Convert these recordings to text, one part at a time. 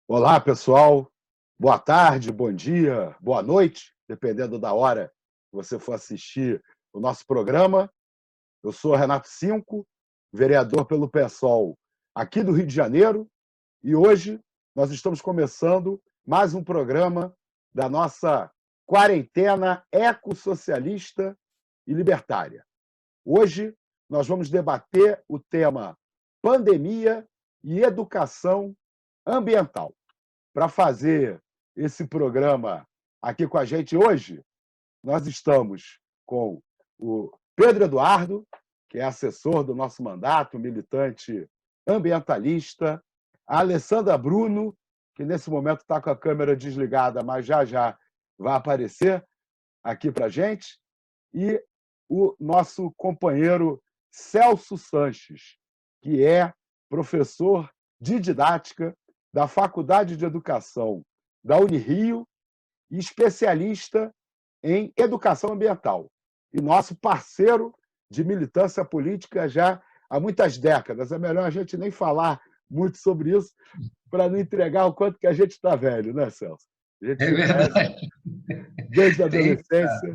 Olá, pessoal. Boa tarde, bom dia, boa noite, dependendo da hora que você for assistir o nosso programa. Eu sou Renato Cinco, vereador pelo PSOL aqui do Rio de Janeiro, e hoje nós estamos começando mais um programa da nossa quarentena ecossocialista e libertária. Hoje nós vamos debater o tema pandemia e educação ambiental. Para fazer esse programa aqui com a gente hoje, nós estamos com o Pedro Eduardo, que é assessor do nosso mandato, militante ambientalista, a Alessandra Bruno, que nesse momento está com a câmera desligada, mas já já vai aparecer aqui para a gente, e o nosso companheiro Celso Sanches, que é professor de didática da Faculdade de Educação da Unirio e especialista em educação ambiental. E nosso parceiro de militância política já há muitas décadas. É melhor a gente nem falar muito sobre isso para não entregar o quanto que a gente está velho, né, Celso? A gente É se conhece verdade. desde a Tem adolescência.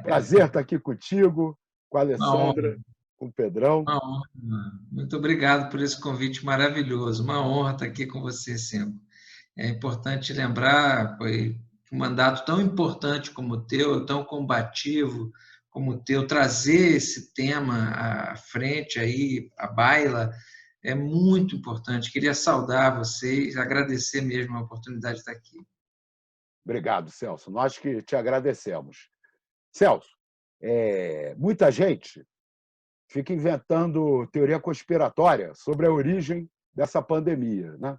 Prazer estar aqui contigo, com a uma Alessandra, honra, com o Pedrão. uma honra. Muito obrigado por esse convite maravilhoso. Uma honra estar aqui com você sempre. É importante lembrar, foi um mandato tão importante como o teu, tão combativo como o teu, trazer esse tema à frente aí, à baila, é muito importante. Queria saudar vocês, agradecer mesmo a oportunidade de estar aqui. Obrigado, Celso. Nós que te agradecemos. Celso, muita gente fica inventando teoria conspiratória sobre a origem dessa pandemia, né?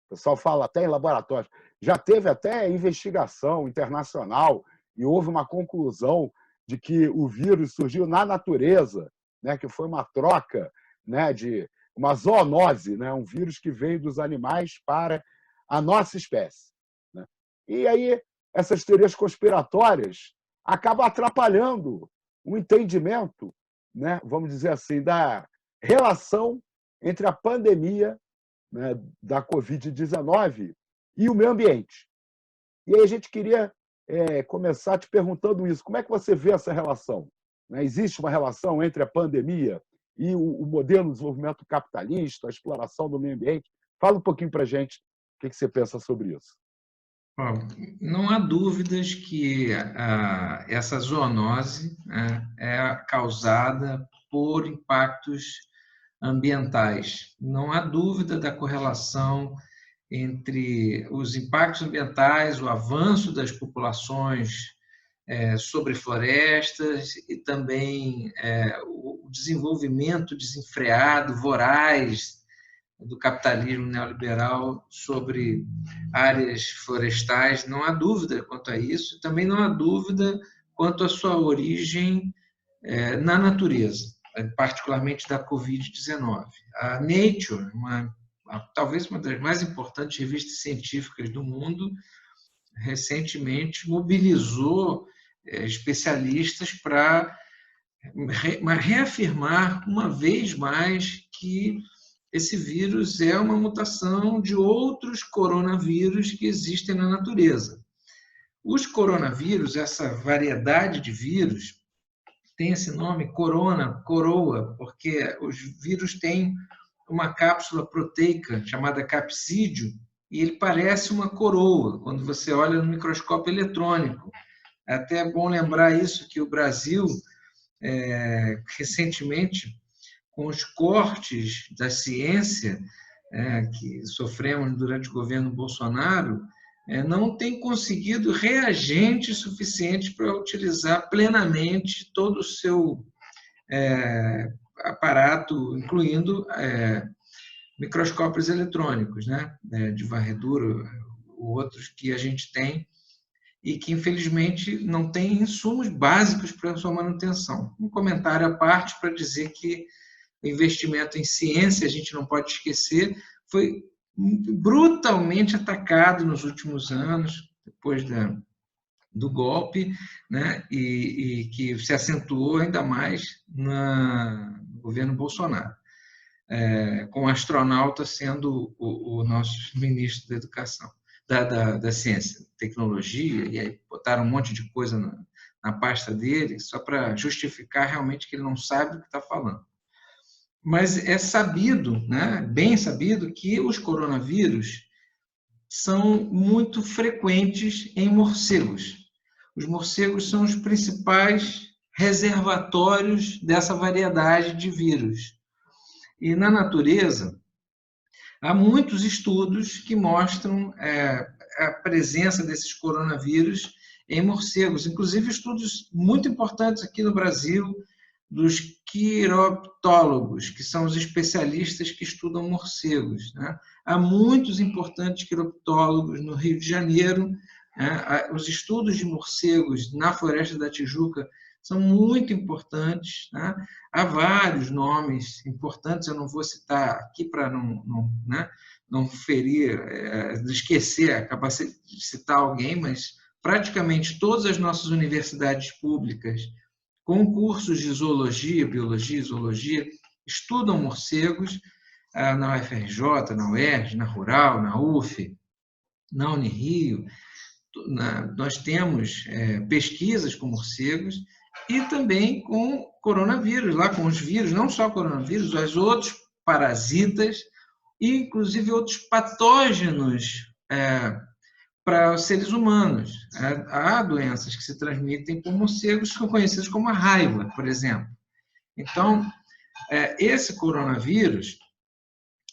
O pessoal fala até em laboratórios. Já teve até investigação internacional e houve uma conclusão de que o vírus surgiu na natureza, né? Que foi uma troca, né? De uma zoonose, né? Um vírus que veio dos animais para a nossa espécie, né? E aí essas teorias conspiratórias acabam atrapalhando o entendimento, né? Vamos dizer assim, da relação entre a pandemia, né, da Covid-19 e o meio ambiente. E aí a gente queria começar te perguntando isso. Como é que você vê essa relação? Né? Existe uma relação entre a pandemia e o modelo de desenvolvimento capitalista, a exploração do meio ambiente? Fala um pouquinho para a gente o que você pensa sobre isso. Bom, não há dúvidas que essa zoonose, né, é causada por impactos ambientais. Não há dúvida da correlação entre os impactos ambientais, o avanço das populações sobre florestas e também o desenvolvimento desenfreado, voraz do capitalismo neoliberal sobre áreas florestais. Não há dúvida quanto a isso. Também não há dúvida quanto à sua origem na natureza, particularmente da Covid-19. A Nature, talvez uma das mais importantes revistas científicas do mundo, recentemente mobilizou especialistas para reafirmar uma vez mais que esse vírus é uma mutação de outros coronavírus que existem na natureza. Os coronavírus, essa variedade de vírus, tem esse nome coroa, porque os vírus têm uma cápsula proteica chamada capsídio, e ele parece uma coroa quando você olha no microscópio eletrônico. É até bom lembrar isso, que o Brasil, recentemente, com os cortes da ciência que sofremos durante o governo Bolsonaro, não tem conseguido reagentes suficientes para utilizar plenamente todo o seu aparato, incluindo microscópios eletrônicos, né, de varredura, outros que a gente tem e que, infelizmente, não tem insumos básicos para a sua manutenção. Um comentário à parte para dizer que o investimento em ciência, a gente não pode esquecer, foi brutalmente atacado nos últimos anos, depois do golpe, né, e que se acentuou ainda mais no governo Bolsonaro. com o astronauta sendo o nosso ministro da educação, da ciência, tecnologia, e aí botaram um monte de coisa na pasta dele, só para justificar realmente que ele não sabe o que está falando. Mas é sabido, né, bem sabido, que os coronavírus são muito frequentes em morcegos. Os morcegos são os principais reservatórios dessa variedade de vírus. E na natureza, há muitos estudos que mostram a presença desses coronavírus em morcegos, inclusive estudos muito importantes aqui no Brasil, dos quiroptólogos, que são os especialistas que estudam morcegos, né? Há muitos importantes quiroptólogos no Rio de Janeiro, né? Os estudos de morcegos na Floresta da Tijuca são muito importantes, né? Há vários nomes importantes, eu não vou citar aqui para não ferir, esquecer, acabar de citar alguém, mas praticamente todas as nossas universidades públicas com cursos de zoologia, biologia e zoologia, estudam morcegos na UFRJ, na UERJ, na Rural, na UF, na Unirio. Nós temos pesquisas com morcegos e também com coronavírus, lá com os vírus, não só coronavírus, mas outros parasitas e, inclusive, outros patógenos para os seres humanos. Há doenças que se transmitem por morcegos, que são conhecidas como a raiva, por exemplo. Então, esse coronavírus,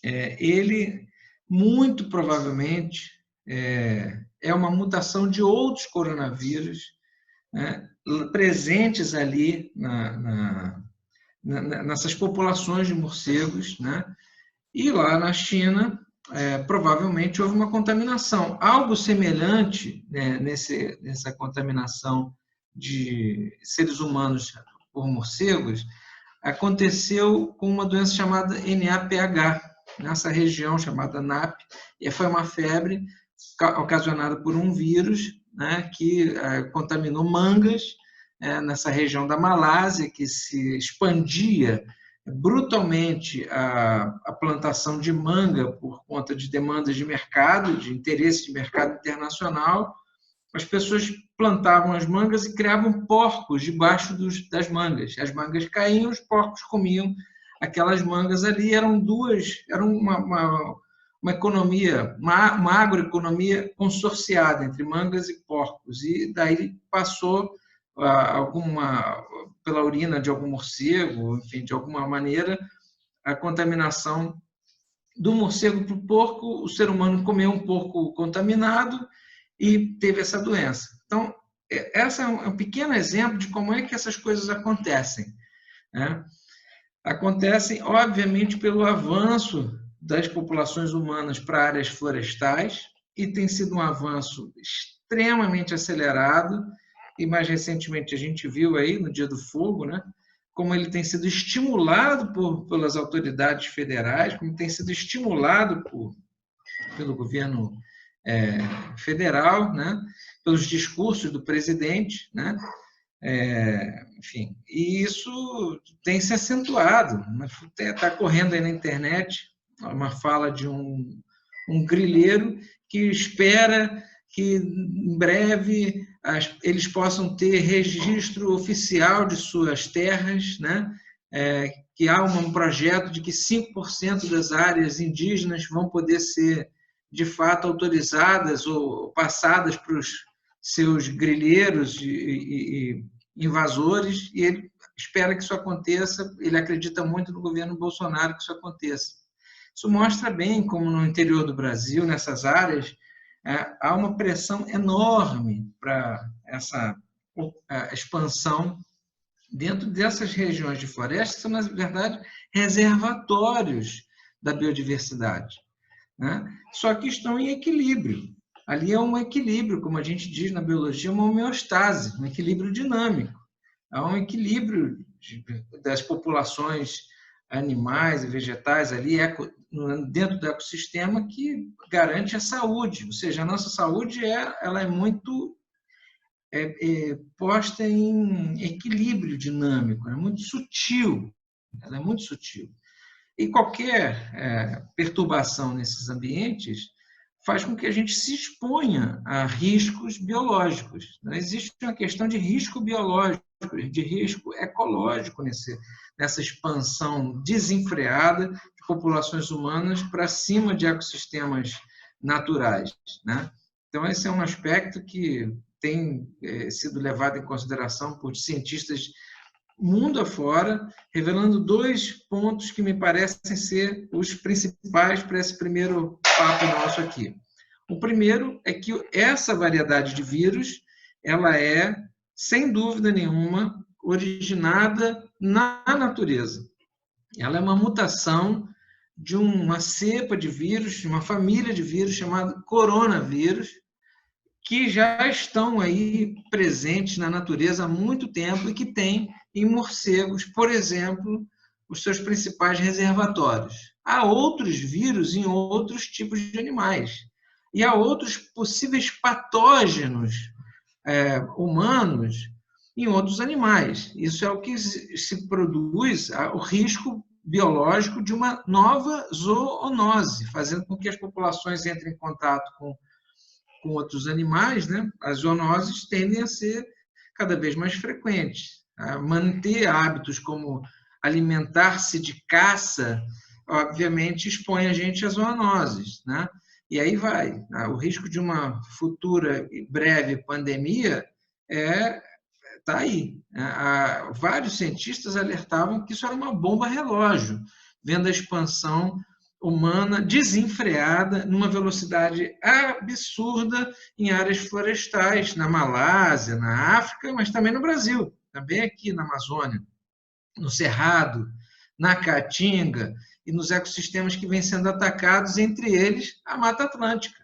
ele muito provavelmente é uma mutação de outros coronavírus, né, presentes ali nessas populações de morcegos, né? E lá na China, provavelmente houve uma contaminação. Algo semelhante, né, nessa contaminação de seres humanos por morcegos aconteceu com uma doença chamada NAPH, nessa região chamada NAP, e foi uma febre ocasionada por um vírus, né, que contaminou mangas nessa região da Malásia, que se expandia brutalmente a plantação de manga por conta de demandas de mercado, de interesse de mercado internacional. As pessoas plantavam as mangas e criavam porcos debaixo das mangas. As mangas caíam, os porcos comiam aquelas mangas ali. Eram uma economia, uma agroeconomia consorciada entre mangas e porcos. E daí passou pela urina de algum morcego, enfim, de alguma maneira, a contaminação do morcego para o porco. O ser humano comeu um porco contaminado e teve essa doença. Então, esse é um pequeno exemplo de como é que essas coisas acontecem, né? Acontecem, obviamente, pelo avanço das populações humanas para áreas florestais, e tem sido um avanço extremamente acelerado, e mais recentemente a gente viu aí no Dia do Fogo, né, como ele tem sido estimulado pelas autoridades federais, como tem sido estimulado pelo governo federal, né, pelos discursos do presidente, né, enfim, e isso tem se acentuado. Está correndo aí na internet uma fala de um grileiro que espera que em breve eles possam ter registro oficial de suas terras, né? Que há um projeto de que 5% das áreas indígenas vão poder ser, de fato, autorizadas ou passadas para os seus grileiros e invasores, e ele espera que isso aconteça, ele acredita muito no governo Bolsonaro que isso aconteça. Isso mostra bem como no interior do Brasil, nessas áreas, há uma pressão enorme para essa expansão dentro dessas regiões de floresta, que são, na verdade, reservatórios da biodiversidade, né? Só que estão em equilíbrio. Ali é um equilíbrio, como a gente diz na biologia, uma homeostase, um equilíbrio dinâmico. Há um equilíbrio das populações animais e vegetais ali dentro do ecossistema que garante a saúde. Ou seja, a nossa saúde ela é muito posta em equilíbrio dinâmico, é muito sutil. Ela é muito sutil. E qualquer perturbação nesses ambientes faz com que a gente se exponha a riscos biológicos. Existe uma questão de risco biológico, de risco ecológico nessa expansão desenfreada de populações humanas para cima de ecossistemas naturais, né? Então, esse é um aspecto que tem sido levado em consideração por cientistas mundo afora, revelando 2 pontos que me parecem ser os principais para esse primeiro papo nosso aqui. O primeiro é que essa variedade de vírus, ela é, sem dúvida nenhuma, originada na natureza. Ela é uma mutação de uma cepa de vírus, de uma família de vírus chamada coronavírus, que já estão aí presentes na natureza há muito tempo e que tem em morcegos, por exemplo, os seus principais reservatórios. Há outros vírus em outros tipos de animais. E há outros possíveis patógenos humanos em outros animais. Isso é o que se produz, o risco biológico de uma nova zoonose, fazendo com que as populações entrem em contato com outros animais, né? As zoonoses tendem a ser cada vez mais frequentes. Manter hábitos como alimentar-se de caça, obviamente, expõe a gente a zoonoses, né? E aí vai. O risco de uma futura e breve pandemia está aí. Vários cientistas alertavam que isso era uma bomba relógio, vendo a expansão humana desenfreada numa velocidade absurda em áreas florestais, na Malásia, na África, mas também no Brasil, também aqui na Amazônia, no Cerrado, na Caatinga e nos ecossistemas que vêm sendo atacados, entre eles a Mata Atlântica.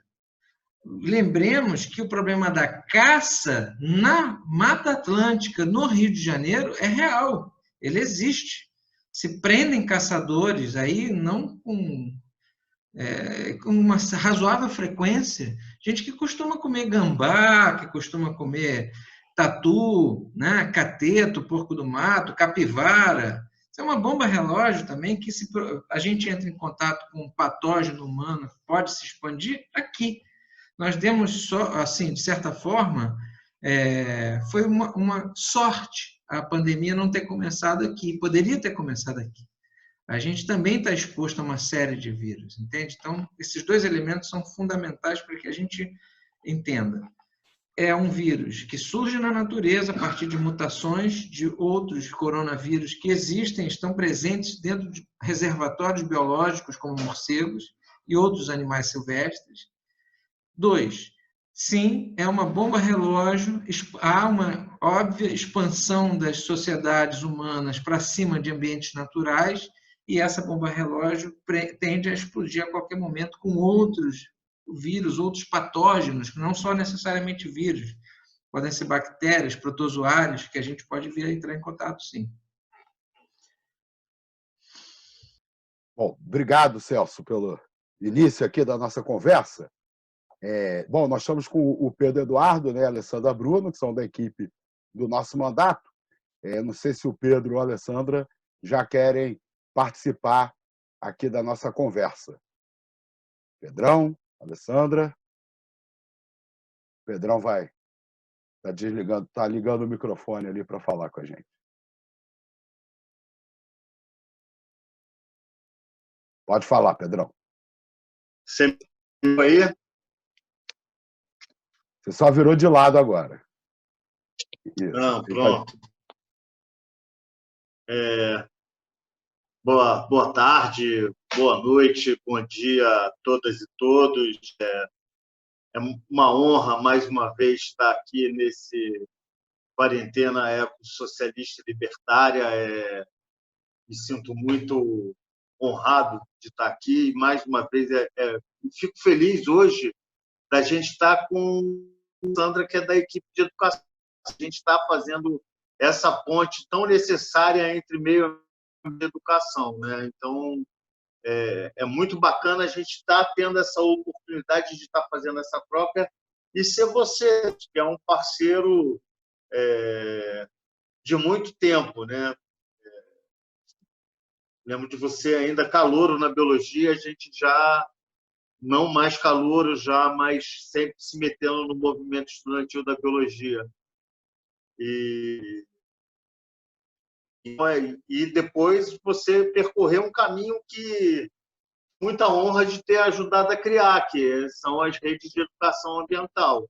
Lembremos que o problema da caça na Mata Atlântica, no Rio de Janeiro, é real, ele existe. Se prendem caçadores aí, não com uma razoável frequência, gente que costuma comer gambá, que costuma comer tatu, né, cateto, porco do mato, capivara. Isso é uma bomba relógio também, que se a gente entra em contato com um patógeno humano, pode se expandir aqui. Nós demos só, assim, de certa forma, foi uma sorte a pandemia não ter começado aqui, poderia ter começado aqui. A gente também está exposto a uma série de vírus, entende? Então, esses 2 elementos são fundamentais para que a gente entenda. É um vírus que surge na natureza a partir de mutações de outros coronavírus que existem, estão presentes dentro de reservatórios biológicos, como morcegos e outros animais silvestres. 2, sim, é uma bomba relógio, há uma óbvia expansão das sociedades humanas para cima de ambientes naturais, e essa bomba relógio tende a explodir a qualquer momento com outros vírus, outros patógenos, não só necessariamente vírus, podem ser bactérias, protozoários, que a gente pode vir a entrar em contato, sim. Bom, obrigado, Celso, pelo início aqui da nossa conversa. Bom, nós estamos com o Pedro Eduardo, né, a Alessandra Bruno, que são da equipe do nosso mandato. Não sei se o Pedro ou a Alessandra já querem participar aqui da nossa conversa. Pedrão, Alessandra. Pedrão está ligando o microfone ali para falar com a gente. Pode falar, Pedrão. Sempre aí? Você só virou de lado agora. Isso. Não, pronto. Boa tarde, boa noite, bom dia a todas e todos. É uma honra, mais uma vez, estar aqui nesse Quarentena Ecossocialista e Libertária. Me sinto muito honrado de estar aqui. Mais uma vez, fico feliz hoje da gente estar com a Sandra, que é da equipe de educação. A gente está fazendo essa ponte tão necessária entre meio e educação, né? Então, é muito bacana a gente estar tendo essa oportunidade de estar fazendo essa própria e ser você, que é um parceiro de muito tempo, né? Lembro de você ainda calouro na biologia, a gente já não mais calouro, já mais sempre se metendo no movimento estudantil da biologia. E depois você percorreu um caminho que muita honra de ter ajudado a criar, que são as redes de educação ambiental,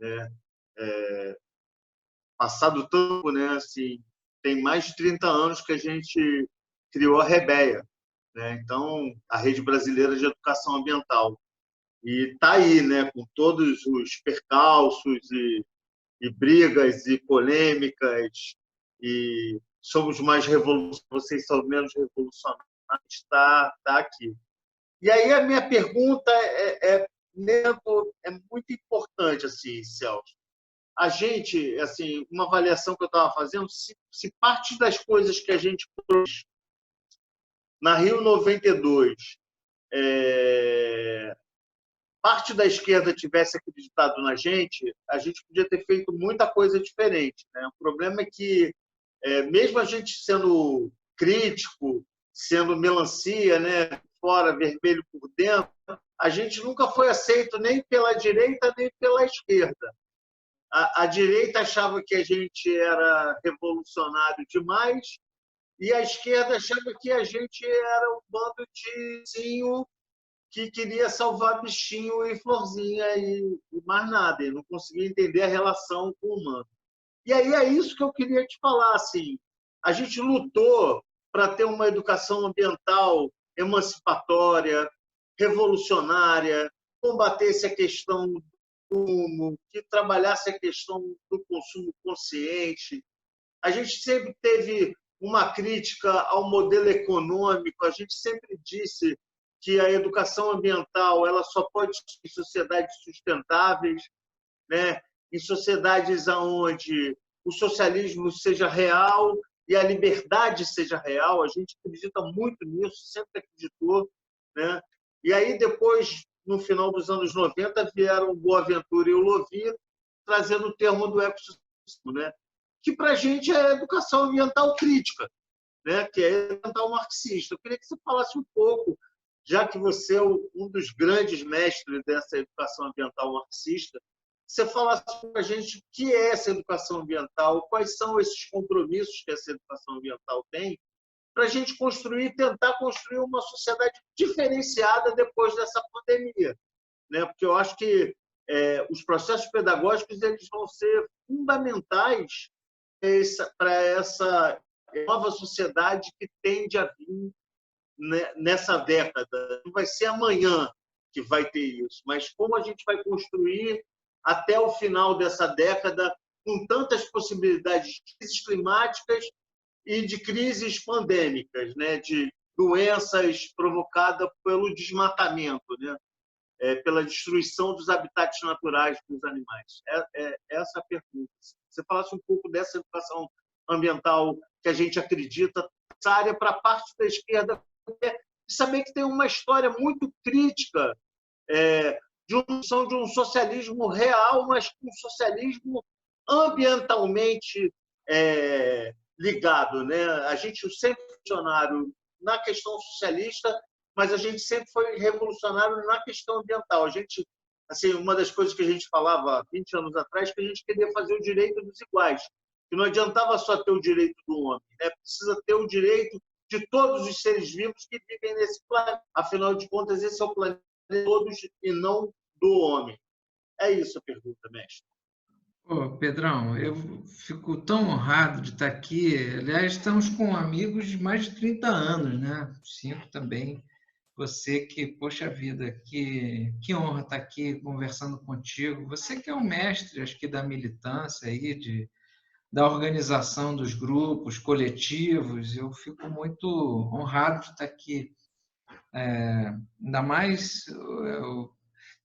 né? Passado o tempo, né? Assim, tem mais de 30 anos que a gente criou a REBEA, né? Então, a Rede Brasileira de Educação Ambiental. E está aí, né? Com todos os percalços e brigas e polêmicas, e somos mais revolucionários, vocês são menos revolucionários, está aqui. E aí a minha pergunta é muito importante, assim, Celso. A gente, assim, uma avaliação que eu estava fazendo, se parte das coisas que a gente produz na Rio 92, parte da esquerda tivesse acreditado na gente, a gente podia ter feito muita coisa diferente, né? O problema é que, mesmo a gente sendo crítico, sendo melancia, né, fora, vermelho por dentro, a gente nunca foi aceito nem pela direita nem pela esquerda. A direita achava que a gente era revolucionário demais e a esquerda achava que a gente era um bando de zinho que queria salvar bichinho e florzinha e mais nada, e não conseguia entender a relação com o humano. E aí é isso que eu queria te falar. Assim, a gente lutou para ter uma educação ambiental emancipatória, revolucionária, combatesse a questão do consumo, que trabalhasse a questão do consumo consciente. A gente sempre teve uma crítica ao modelo econômico, a gente sempre disse que a educação ambiental ela só pode existir em sociedades sustentáveis, né? Em sociedades onde o socialismo seja real e a liberdade seja real. A gente acredita muito nisso, sempre acreditou, né? E aí, depois, no final dos anos 90, vieram o Boaventura e o Louvi trazendo o termo do ecossistema, né? Que, para a gente, é educação ambiental crítica, né? Que é ambiental marxista. Eu queria que você falasse um pouco, já que você é um dos grandes mestres dessa educação ambiental marxista, você falasse para a gente o que é essa educação ambiental, quais são esses compromissos que essa educação ambiental tem, para a gente tentar construir uma sociedade diferenciada depois dessa pandemia, né? Porque eu acho que os processos pedagógicos eles vão ser fundamentais para essa nova sociedade que tende a vir nessa década. Não vai ser amanhã que vai ter isso, mas como a gente vai construir até o final dessa década com tantas possibilidades de crises climáticas e de crises pandêmicas, né? De doenças provocadas pelo desmatamento, né? Pela destruição dos habitats naturais dos animais. Essa a pergunta. Se você falasse um pouco dessa educação ambiental que a gente acredita necessária para a parte da esquerda, e saber que tem uma história muito crítica de um socialismo real, mas um socialismo ambientalmente ligado, né? A gente sempre foi revolucionário na questão socialista, mas a gente sempre foi revolucionário na questão ambiental. A gente, assim, uma das coisas que a gente falava 20 anos atrás, que a gente queria fazer o direito dos iguais, que não adiantava só ter o direito do homem, né? Precisa ter o direito de todos os seres vivos que vivem nesse planeta. Afinal de contas, esse é o planeta de todos e não do homem. É isso a pergunta, mestre. Pedrão, eu fico tão honrado de estar aqui. Aliás, estamos com amigos de mais de 30 anos, né? Sinto também você que, poxa vida, que honra estar aqui conversando contigo. Você que é um mestre, acho que da militância aí, da organização dos grupos coletivos, eu fico muito honrado de estar aqui. Ainda mais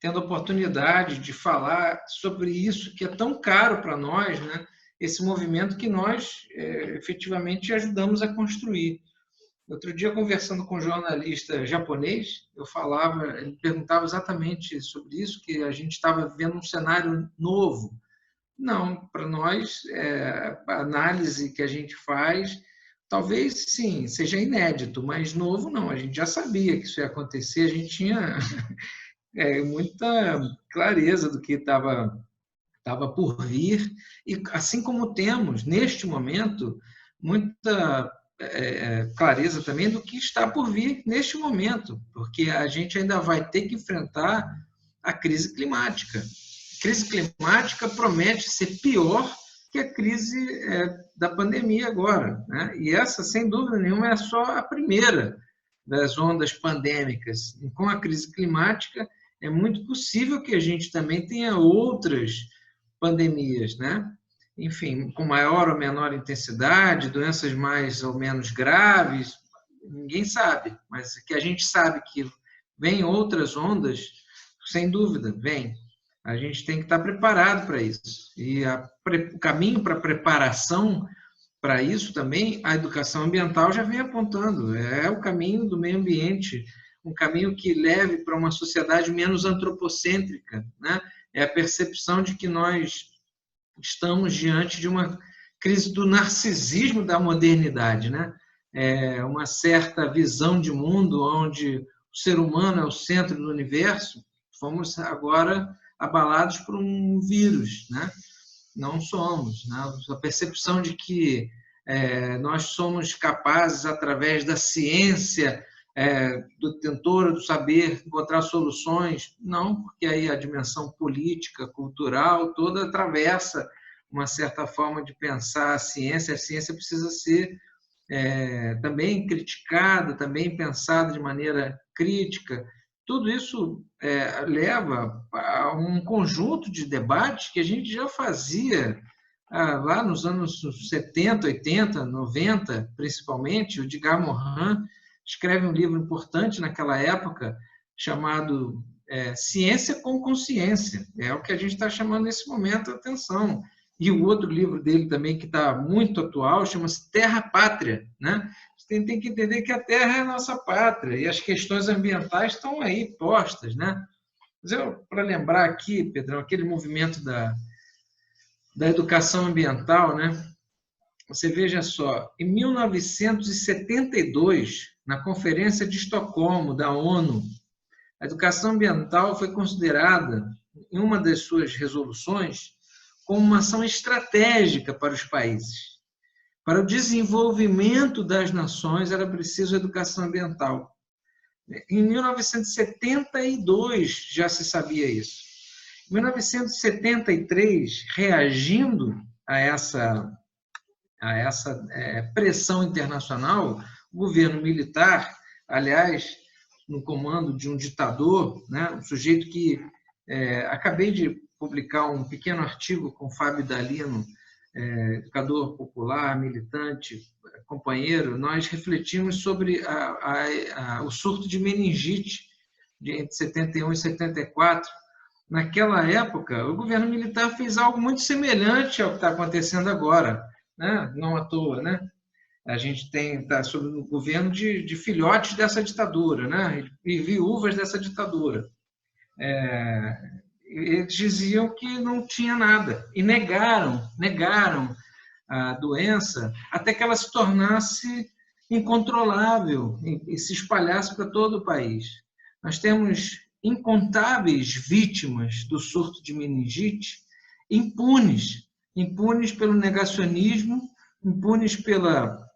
tendo a oportunidade de falar sobre isso que é tão caro para nós, né? Esse movimento que nós efetivamente ajudamos a construir. Outro dia, conversando com um jornalista japonês, ele perguntava exatamente sobre isso, que a gente estava vendo um cenário novo. Não, para nós, a análise que a gente faz talvez, sim, seja inédito, mas novo não. A gente já sabia que isso ia acontecer, a gente tinha muita clareza do que estava por vir, e assim como temos, neste momento, muita clareza também do que está por vir neste momento, porque a gente ainda vai ter que enfrentar a crise climática. A crise climática promete ser pior que a crise da pandemia agora, né? E essa, sem dúvida nenhuma, é só a primeira das ondas pandêmicas. E com a crise climática, é muito possível que a gente também tenha outras pandemias, né? Enfim, com maior ou menor intensidade, doenças mais ou menos graves, ninguém sabe, mas que a gente sabe que vem outras ondas, sem dúvida, vem. A gente tem que estar preparado para isso. E o caminho para a preparação para isso também, a educação ambiental já vem apontando. É o caminho do meio ambiente, um caminho que leve para uma sociedade menos antropocêntrica, né? É a percepção de que nós estamos diante de uma crise do narcisismo da modernidade, né? É uma certa visão de mundo onde o ser humano é o centro do universo. Fomos agora abalados por um vírus, né? Não somos, né? A percepção de que nós somos capazes, através da ciência, do detentor do saber, encontrar soluções. Não, porque aí a dimensão política, cultural, toda atravessa uma certa forma de pensar a ciência. A ciência precisa ser também criticada, também pensada de maneira crítica. Tudo isso leva a um conjunto de debates que a gente já fazia lá nos anos 70, 80, 90, principalmente. O Edgar Morin escreve um livro importante naquela época chamado Ciência com Consciência. É o que a gente está chamando nesse momento a atenção. E o outro livro dele também, que está muito atual, chama-se Terra Pátria, né? Você tem que entender que a Terra é a nossa pátria e as questões ambientais estão aí postas, né? Mas para lembrar aqui, Pedrão, aquele movimento da educação ambiental, né? Você veja só, em 1972, na Conferência de Estocolmo, da ONU, a educação ambiental foi considerada, em uma das suas resoluções, como uma ação estratégica para os países. Para o desenvolvimento das nações era preciso educação ambiental. Em 1972 já se sabia isso. Em 1973, reagindo a essa pressão internacional, o governo militar, aliás, no comando de um ditador, né, um sujeito que acabei de publicar um pequeno artigo com Fábio Dalino, educador popular, militante, companheiro. Nós refletimos sobre o surto de meningite entre 71 e 74. Naquela época, o governo militar fez algo muito semelhante ao que está acontecendo agora, né? Não à toa, né? A gente está sob o governo de filhotes dessa ditadura, né? E viúvas dessa ditadura. Eles diziam que não tinha nada e negaram a doença até que ela se tornasse incontrolável e se espalhasse para todo o país. Nós temos incontáveis vítimas do surto de meningite impunes pelo negacionismo, impunes pela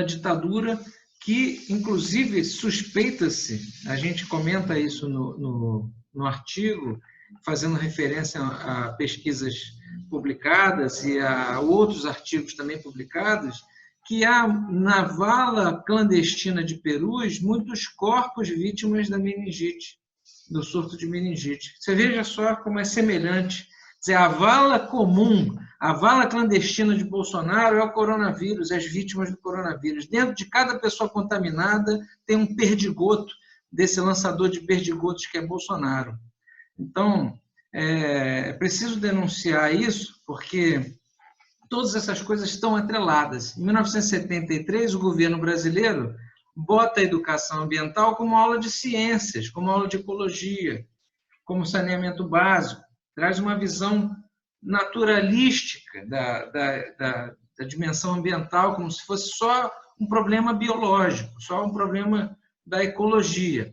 ditadura, que inclusive suspeita-se, a gente comenta isso no artigo, fazendo referência a pesquisas publicadas e a outros artigos também publicados, que há na vala clandestina de Perus muitos corpos vítimas da meningite, do surto de meningite. Você veja só como é semelhante. Quer dizer, a vala comum, a vala clandestina de Bolsonaro é o coronavírus, as vítimas do coronavírus. Dentro de cada pessoa contaminada tem um perdigoto desse lançador de perdigotos que é Bolsonaro. Então, é preciso denunciar isso, porque todas essas coisas estão atreladas. Em 1973, o governo brasileiro bota a educação ambiental como aula de ciências, como aula de ecologia, como saneamento básico, traz uma visão naturalística da dimensão ambiental como se fosse só um problema biológico, só um problema da ecologia.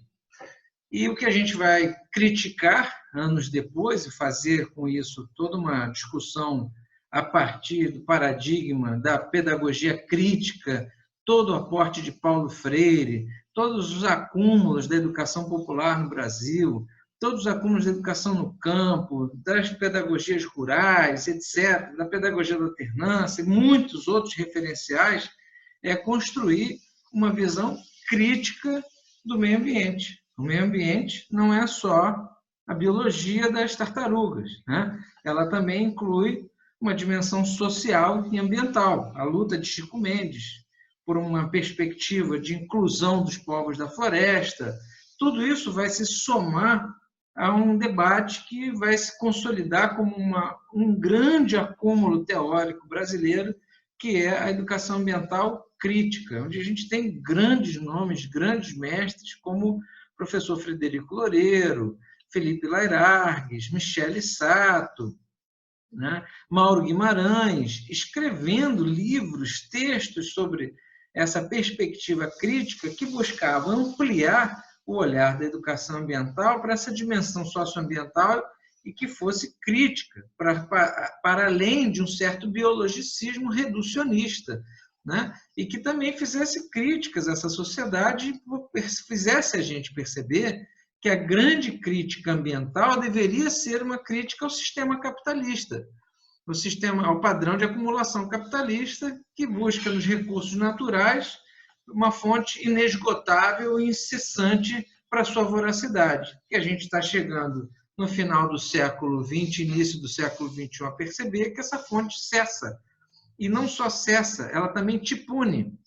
E o que a gente vai criticar anos depois, e fazer com isso toda uma discussão a partir do paradigma da pedagogia crítica, todo o aporte de Paulo Freire, todos os acúmulos da educação popular no Brasil, todos os acúmulos da educação no campo, das pedagogias rurais, etc., da pedagogia da alternância, e muitos outros referenciais, é construir uma visão crítica do meio ambiente. O meio ambiente não é só a biologia das tartarugas, né? Ela também inclui uma dimensão social e ambiental. A luta de Chico Mendes por uma perspectiva de inclusão dos povos da floresta, tudo isso vai se somar a um debate que vai se consolidar como um grande acúmulo teórico brasileiro, que é a educação ambiental crítica, onde a gente tem grandes nomes, grandes mestres, como o professor Frederico Loureiro, Felipe Lairargues, Michele Sato, né? Mauro Guimarães, escrevendo livros, textos sobre essa perspectiva crítica que buscava ampliar o olhar da educação ambiental para essa dimensão socioambiental e que fosse crítica, para além de um certo biologicismo reducionista, né? E que também fizesse críticas a essa sociedade, fizesse a gente perceber que a grande crítica ambiental deveria ser uma crítica ao sistema capitalista, ao padrão de acumulação capitalista que busca nos recursos naturais uma fonte inesgotável e incessante para a sua voracidade, que a gente está chegando no final do século XX, início do século XXI, a perceber que essa fonte cessa. E não só cessa, ela também te pune.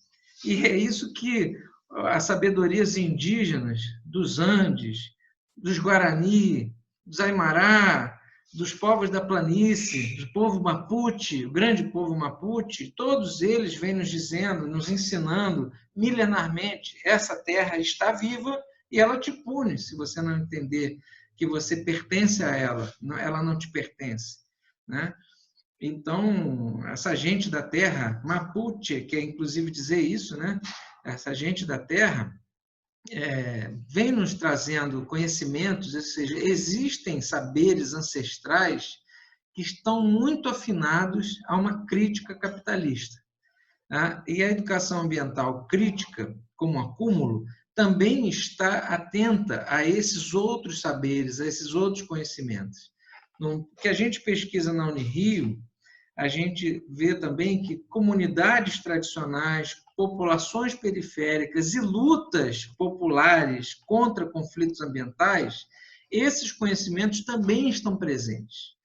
E é isso que as sabedorias indígenas dos Andes, dos Guarani, dos Aimará, dos povos da planície, do povo Mapuche, o grande povo Mapuche, todos eles vêm nos dizendo, nos ensinando milenarmente, essa terra está viva e ela te pune se você não entender que você pertence a ela não te pertence, né? Então, essa gente da terra, Mapuche, que é inclusive dizer isso, né? Essa gente da terra vem nos trazendo conhecimentos, ou seja, existem saberes ancestrais que estão muito afinados a uma crítica capitalista. Tá? E a educação ambiental crítica, como acúmulo, também está atenta a esses outros saberes, a esses outros conhecimentos. No que a gente pesquisa na Unirio, a gente vê também que comunidades tradicionais, populações periféricas e lutas populares contra conflitos ambientais, esses conhecimentos também estão presentes.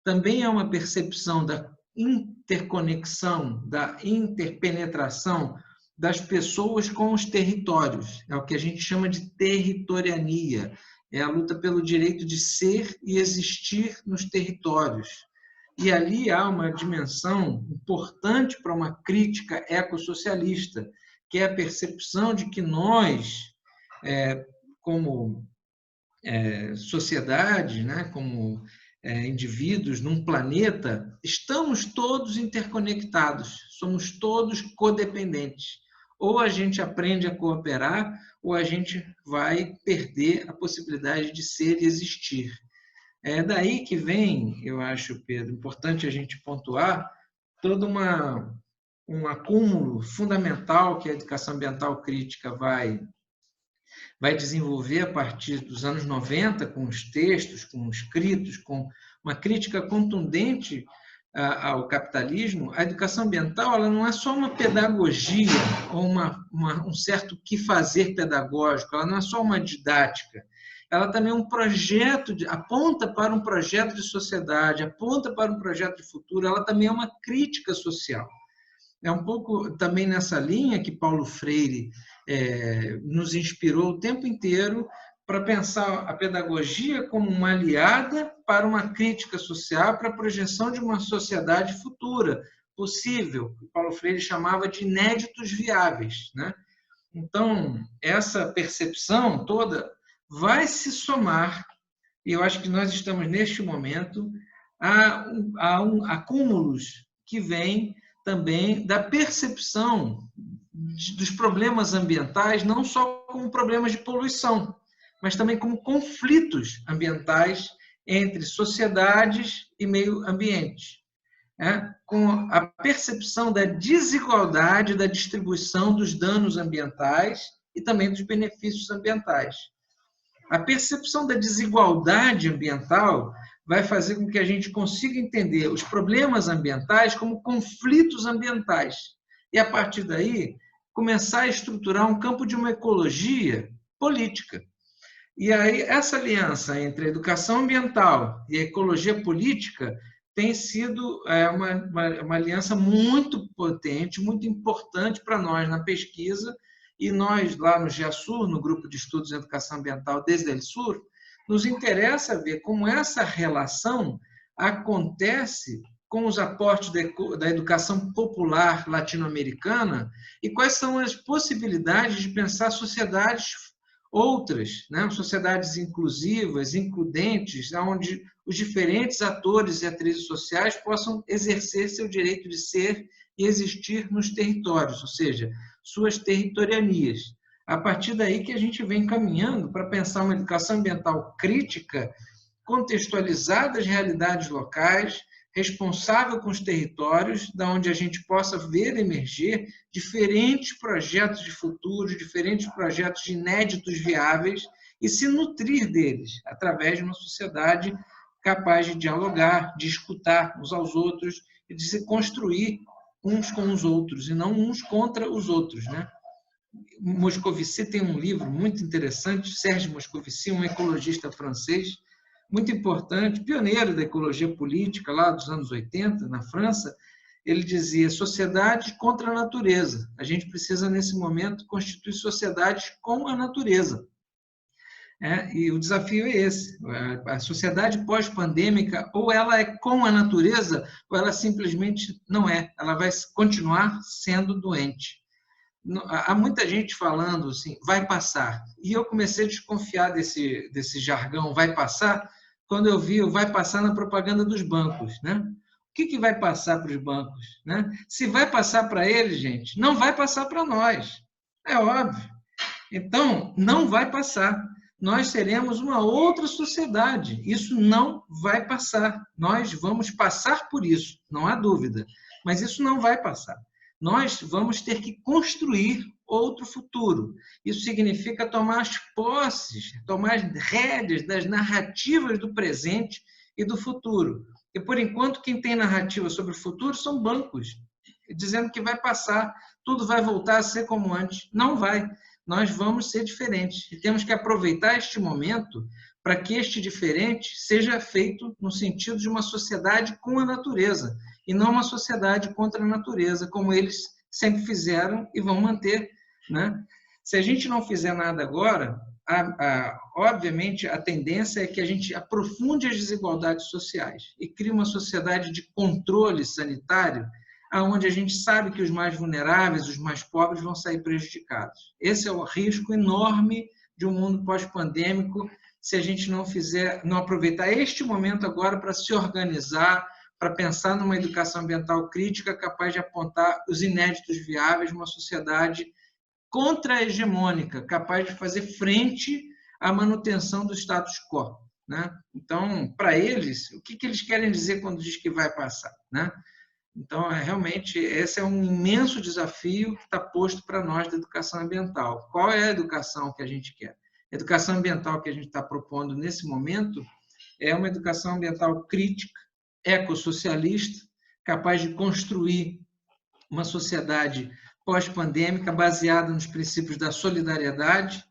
Também é uma percepção da interconexão, da interpenetração das pessoas com os territórios. É o que a gente chama de territoriania. É a luta pelo direito de ser e existir nos territórios. E ali há uma dimensão importante para uma crítica ecossocialista, que é a percepção de que nós, como sociedade, né, como indivíduos num planeta, estamos todos interconectados, somos todos codependentes. Ou a gente aprende a cooperar, ou a gente vai perder a possibilidade de ser e existir. É daí que vem, eu acho, Pedro, importante a gente pontuar, todo um acúmulo fundamental que a educação ambiental crítica vai desenvolver a partir dos anos 90, com os textos, com os escritos, com uma crítica contundente ao capitalismo. A educação ambiental ela não é só uma pedagogia ou um certo que fazer pedagógico, ela não é só uma didática, ela também é um projeto, aponta para um projeto de sociedade, aponta para um projeto de futuro, ela também é uma crítica social. É um pouco também nessa linha que Paulo Freire nos inspirou o tempo inteiro para pensar a pedagogia como uma aliada para uma crítica social, para a projeção de uma sociedade futura, possível, que Paulo Freire chamava de inéditos viáveis, né? Então, essa percepção toda vai se somar, e eu acho que nós estamos neste momento, a acúmulos que vêm também da percepção dos problemas ambientais, não só como problemas de poluição, mas também como conflitos ambientais entre sociedades e meio ambiente, com a percepção da desigualdade da distribuição dos danos ambientais e também dos benefícios ambientais. A percepção da desigualdade ambiental vai fazer com que a gente consiga entender os problemas ambientais como conflitos ambientais. E, a partir daí, começar a estruturar um campo de uma ecologia política. E aí, essa aliança entre a educação ambiental e a ecologia política tem sido uma aliança muito potente, muito importante para nós na pesquisa, e nós, lá no GEASUR, no Grupo de Estudos em Educação Ambiental desde o Sur, nos interessa ver como essa relação acontece com os aportes da educação popular latino-americana e quais são as possibilidades de pensar sociedades outras, sociedades inclusivas, includentes, onde os diferentes atores e atrizes sociais possam exercer seu direito de ser e existir nos territórios, ou seja, suas territorianias. A partir daí que a gente vem caminhando para pensar uma educação ambiental crítica, contextualizada às realidades locais, responsável com os territórios, da onde a gente possa ver emergir diferentes projetos de futuro, diferentes projetos inéditos viáveis e se nutrir deles através de uma sociedade capaz de dialogar, de escutar uns aos outros e de se construir uns com os outros e não uns contra os outros, Moscovici tem um livro muito interessante, Serge Moscovici, um ecologista francês, muito importante, pioneiro da ecologia política lá dos anos 80, na França. Ele dizia: sociedade contra a natureza. A gente precisa, nesse momento, constituir sociedades com a natureza. E o desafio é esse. A sociedade pós-pandêmica, ou ela é com a natureza, ou ela simplesmente não é. Ela vai continuar sendo doente. Há muita gente falando assim, vai passar. E eu comecei a desconfiar desse jargão, vai passar, quando eu vi o vai passar na propaganda dos bancos. O que vai passar para os bancos? Se vai passar para eles, gente, não vai passar para nós. É óbvio. Então, não vai passar. Nós seremos uma outra sociedade. Isso não vai passar. Nós vamos passar por isso, não há dúvida. Mas isso não vai passar. Nós vamos ter que construir outro futuro. Isso significa tomar as posses, tomar as rédeas das narrativas do presente e do futuro. E, por enquanto, quem tem narrativa sobre o futuro são bancos, dizendo que vai passar, tudo vai voltar a ser como antes. Não vai. Nós vamos ser diferentes. E temos que aproveitar este momento para que este diferente seja feito no sentido de uma sociedade com a natureza, e não uma sociedade contra a natureza, como eles sempre fizeram e vão manter. Se a gente não fizer nada agora, obviamente a tendência é que a gente aprofunde as desigualdades sociais e crie uma sociedade de controle sanitário, onde a gente sabe que os mais vulneráveis, os mais pobres vão sair prejudicados. Esse é o risco enorme de um mundo pós-pandêmico, se a gente não aproveitar este momento agora para se organizar, para pensar numa educação ambiental crítica capaz de apontar os inéditos viáveis de uma sociedade contra-hegemônica, capaz de fazer frente à manutenção do status quo. Então, para eles, o que eles querem dizer quando diz que vai passar? Então, realmente, esse é um imenso desafio que está posto para nós da educação ambiental. Qual é a educação que a gente quer? A educação ambiental que a gente está propondo nesse momento é uma educação ambiental crítica, ecossocialista, capaz de construir uma sociedade pós-pandêmica baseada nos princípios da solidariedade,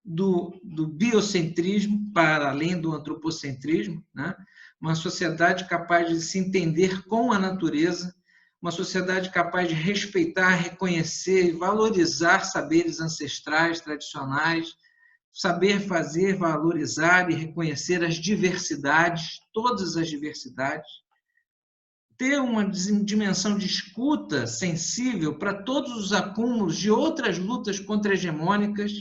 do biocentrismo, para além do antropocentrismo, uma sociedade capaz de se entender com a natureza, uma sociedade capaz de respeitar, reconhecer e valorizar saberes ancestrais, tradicionais, saber fazer, valorizar e reconhecer as diversidades, todas as diversidades, ter uma dimensão de escuta sensível para todos os acúmulos de outras lutas contra-hegemônicas,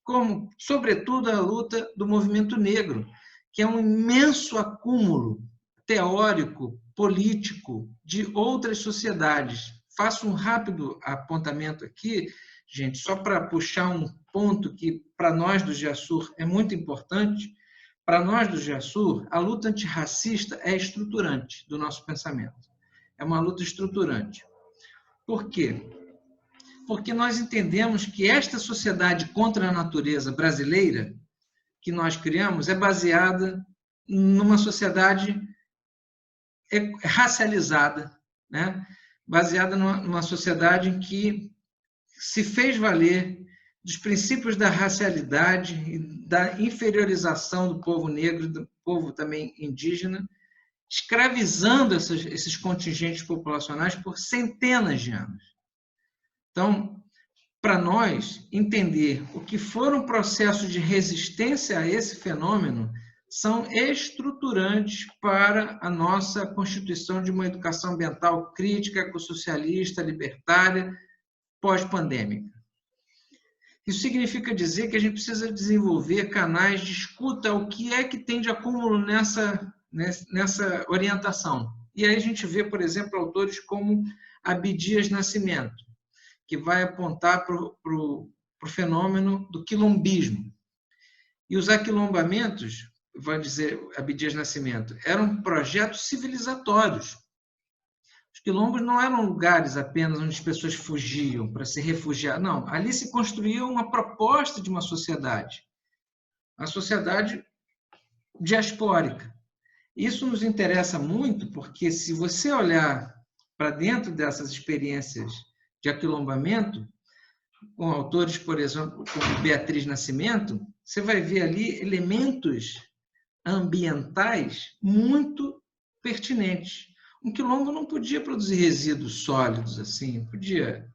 como, sobretudo, a luta do movimento negro, que é um imenso acúmulo teórico, político de outras sociedades. Faço um rápido apontamento aqui, gente, só para puxar um ponto que, para nós do GEASUR, é muito importante. Para nós do GEASUR, a luta antirracista é estruturante do nosso pensamento. É uma luta estruturante. Por quê? Porque nós entendemos que esta sociedade contra a natureza brasileira que nós criamos é baseada numa sociedade racializada, né? Baseada numa sociedade em que se fez valer dos princípios da racialidade e da inferiorização do povo negro, do povo também indígena, escravizando esses contingentes populacionais por centenas de anos. Então, para nós entender o que foram processos de resistência a esse fenômeno, são estruturantes para a nossa constituição de uma educação ambiental crítica, ecossocialista, libertária, pós-pandêmica. Isso significa dizer que a gente precisa desenvolver canais de escuta ao que é que tem de acúmulo nessa orientação. E aí a gente vê, por exemplo, autores como Abdias Nascimento, que vai apontar para o fenômeno do quilombismo. E os aquilombamentos, vai dizer Abdias Nascimento, eram projetos civilizatórios. Os quilombos não eram lugares apenas onde as pessoas fugiam para se refugiar. Não, ali se construía uma proposta de uma sociedade. A sociedade diaspórica. Isso nos interessa muito porque, se você olhar para dentro dessas experiências de aquilombamento, com autores, por exemplo, como Beatriz Nascimento, você vai ver ali elementos ambientais muito pertinentes. Um quilombo não podia produzir resíduos sólidos assim, podia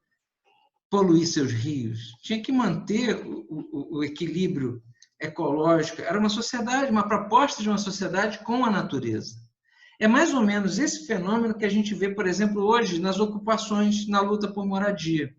poluir seus rios, tinha que manter o equilíbrio ecológico. Era uma sociedade, uma proposta de uma sociedade com a natureza. É mais ou menos esse fenômeno que a gente vê, por exemplo, hoje nas ocupações, na luta por moradia.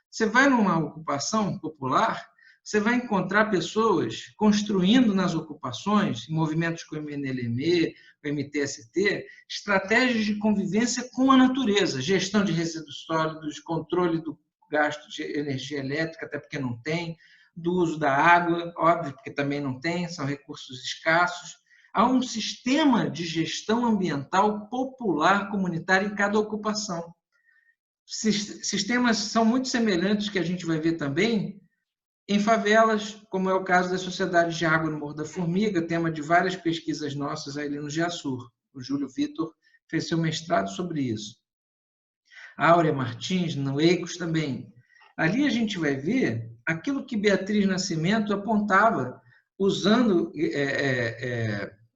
Você vai numa ocupação popular, você vai encontrar pessoas construindo nas ocupações, em movimentos como o MNLM, o MTST, estratégias de convivência com a natureza, gestão de resíduos sólidos, controle do gasto de energia elétrica, até porque não tem, do uso da água, óbvio, porque também não tem, são recursos escassos. Há um sistema de gestão ambiental popular comunitária em cada ocupação. Sistemas são muito semelhantes, que a gente vai ver também em favelas, como é o caso das sociedades de água no Morro da Formiga, tema de várias pesquisas nossas ali no GEASUR. O Júlio Vitor fez seu mestrado sobre isso. A Áurea Martins, no EICOS também. Ali a gente vai ver aquilo que Beatriz Nascimento apontava, usando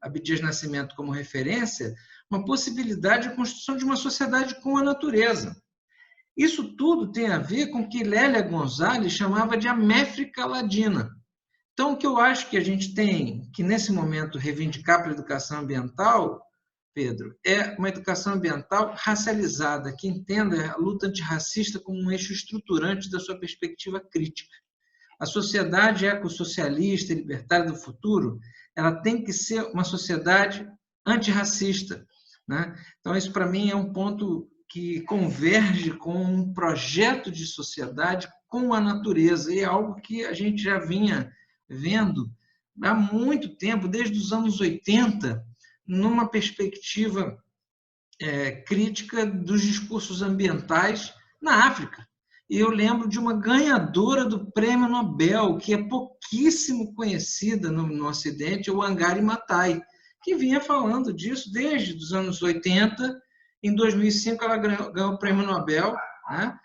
Abdias Nascimento como referência, uma possibilidade de construção de uma sociedade com a natureza. Isso tudo tem a ver com o que Lélia Gonzalez chamava de améfrica ladina. Então, o que eu acho que a gente tem que, nesse momento, reivindicar para a educação ambiental, Pedro, é uma educação ambiental racializada, que entenda a luta antirracista como um eixo estruturante da sua perspectiva crítica. A sociedade ecossocialista e libertária do futuro, ela tem que ser uma sociedade antirracista, né? Então, isso, para mim, é um ponto que converge com um projeto de sociedade com a natureza, e é algo que a gente já vinha vendo há muito tempo, desde os anos 80, numa perspectiva crítica dos discursos ambientais na África. E eu lembro de uma ganhadora do Prêmio Nobel, que é pouquíssimo conhecida no Ocidente, o Wangari Maathai, que vinha falando disso desde os anos 80. Em 2005, ela ganhou o Prêmio Nobel, né?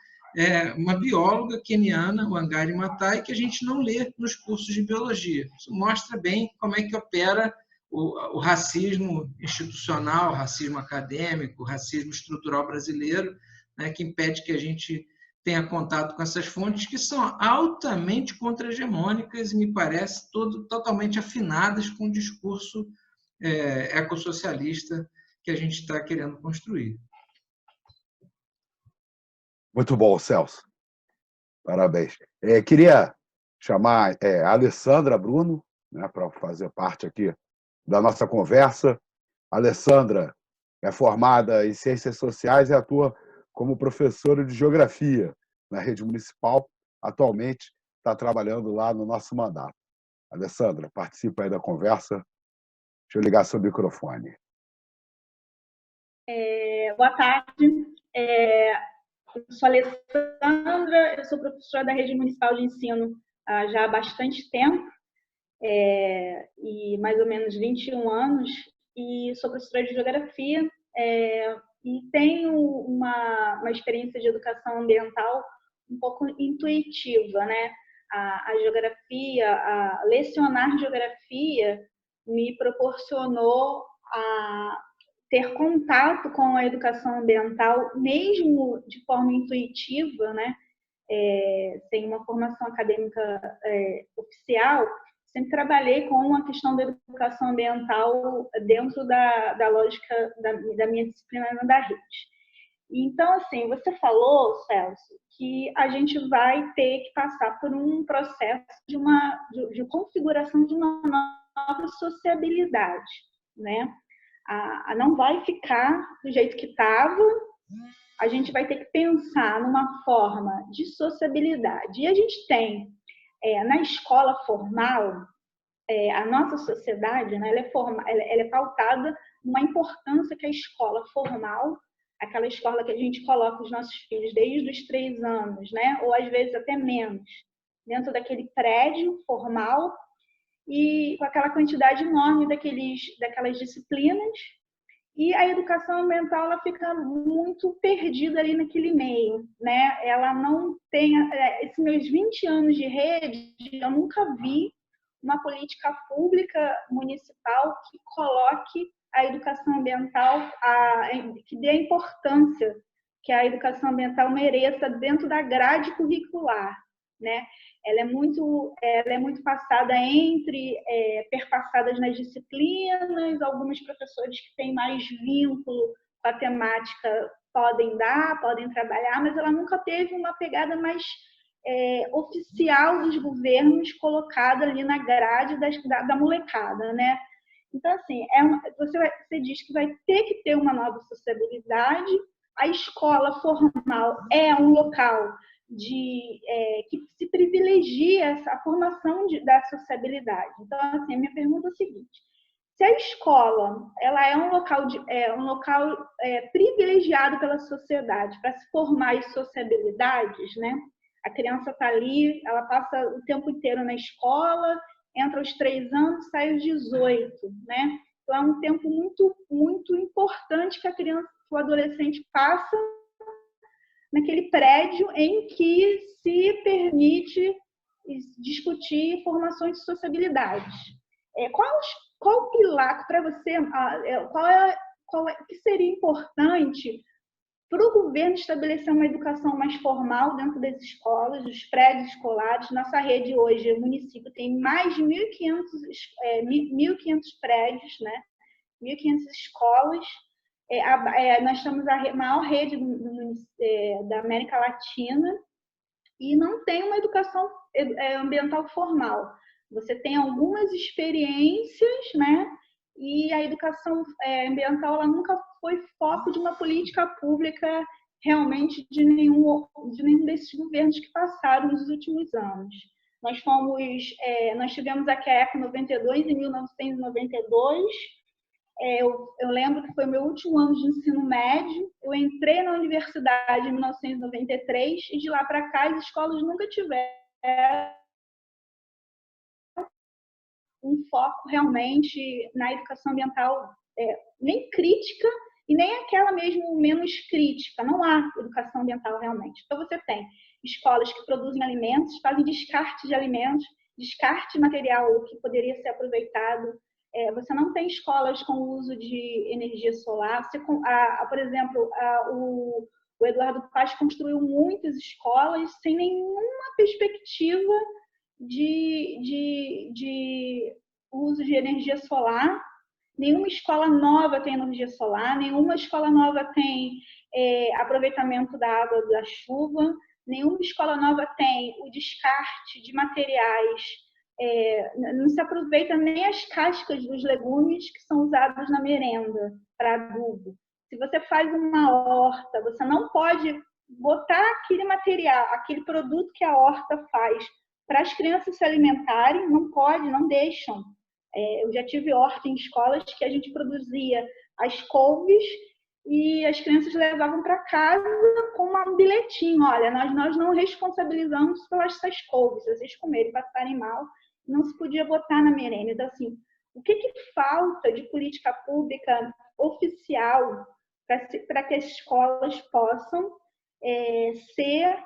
Uma bióloga queniana, Wangari Maathai, que a gente não lê nos cursos de biologia. Isso mostra bem como é que opera o racismo institucional, o racismo acadêmico, o racismo estrutural brasileiro, né, que impede que a gente tenha contato com essas fontes que são altamente contra-hegemônicas e, me parece, totalmente afinadas com o discurso ecossocialista que a gente está querendo construir. Muito bom, Celso. Parabéns. Queria chamar a Alessandra Bruno, né, para fazer parte aqui da nossa conversa. Alessandra É formada em Ciências Sociais e atua como professora de Geografia na rede municipal. Atualmente está trabalhando lá no nosso mandato. Alessandra, participa aí da conversa. Deixa eu ligar seu microfone. Boa tarde. Eu sou Alessandra, eu sou professora da Rede Municipal de Ensino já há bastante tempo, e mais ou menos 21 anos, e sou professora de Geografia, e tenho uma experiência de educação ambiental um pouco intuitiva, né? A geografia, lecionar geografia me proporcionou a ter contato com a educação ambiental, mesmo de forma intuitiva, né? Sem uma formação acadêmica oficial, sempre trabalhei com a questão da educação ambiental dentro da lógica da minha disciplina da rede. Então, assim, você falou, Celso, que a gente vai ter que passar por um processo de configuração de uma nova sociabilidade, né? Não vai ficar do jeito que estava, a gente vai ter que pensar numa forma de sociabilidade. E a gente tem, na escola formal, a nossa sociedade, né, ela é pautada numa importância que a escola formal, aquela escola que a gente coloca os nossos filhos desde os 3 anos, né, ou às vezes até menos, dentro daquele prédio formal, e com aquela quantidade enorme daquelas disciplinas, e a educação ambiental ela fica muito perdida ali naquele meio, né? Ela não tem esses meus 20 anos de rede, eu nunca vi uma política pública municipal que coloque a educação ambiental, que dê a importância que a educação ambiental mereça dentro da grade curricular, né? Ela é muito passada perpassadas nas disciplinas, alguns professores que têm mais vínculo com a temática podem trabalhar, mas ela nunca teve uma pegada mais oficial dos governos colocada ali na grade da molecada, né? Então, assim, você diz que vai ter que ter uma nova sociabilidade, a escola formal é um local que se privilegia a formação da sociabilidade. Então, assim, a minha pergunta é a seguinte: se a escola ela é um local privilegiado pela sociedade para se formar as sociabilidades, né? A criança está ali, ela passa o tempo inteiro na escola, entra aos 3 anos, sai aos 18, né? Então, é um tempo muito, muito importante que a criança, que o adolescente passa naquele prédio em que se permite discutir formações de sociabilidade. Qual pilar para você, que seria importante para o governo estabelecer uma educação mais formal dentro das escolas, dos prédios escolares? Nossa rede hoje, o município tem mais de 1.500 prédios, né? 1.500 escolas. Nós temos a maior rede da América Latina e não tem uma educação ambiental formal. Você tem algumas experiências, né? E a educação ambiental ela nunca foi foco de uma política pública realmente de nenhum desses governos que passaram nos últimos anos. Nós tivemos aqui a ECO 92 em 1992. Eu lembro que foi o meu último ano de ensino médio. Eu entrei na universidade em 1993 e de lá para cá as escolas nunca tiveram um foco realmente na educação ambiental, nem crítica e nem aquela mesmo menos crítica. Não há educação ambiental realmente. Então você tem escolas que produzem alimentos, fazem descarte de alimentos, descarte de material que poderia ser aproveitado. Você não tem escolas com uso de energia solar. Por exemplo, o Eduardo Paz construiu muitas escolas sem nenhuma perspectiva de uso de energia solar. Nenhuma escola nova tem energia solar, nenhuma escola nova tem aproveitamento da água da chuva, nenhuma escola nova tem o descarte de materiais. Não se aproveita nem as cascas dos legumes que são usados na merenda para adubo. Se você faz uma horta, você não pode botar aquele material, aquele produto que a horta faz para as crianças se alimentarem, não pode, não deixam. Eu já tive horta em escolas que a gente produzia as couves e as crianças levavam para casa com um bilhetinho: olha, nós não responsabilizamos pelas essas couves, se vocês comerem e passarem mal, não se podia botar na merenda. Então, assim, o que falta de política pública oficial para que as escolas possam ser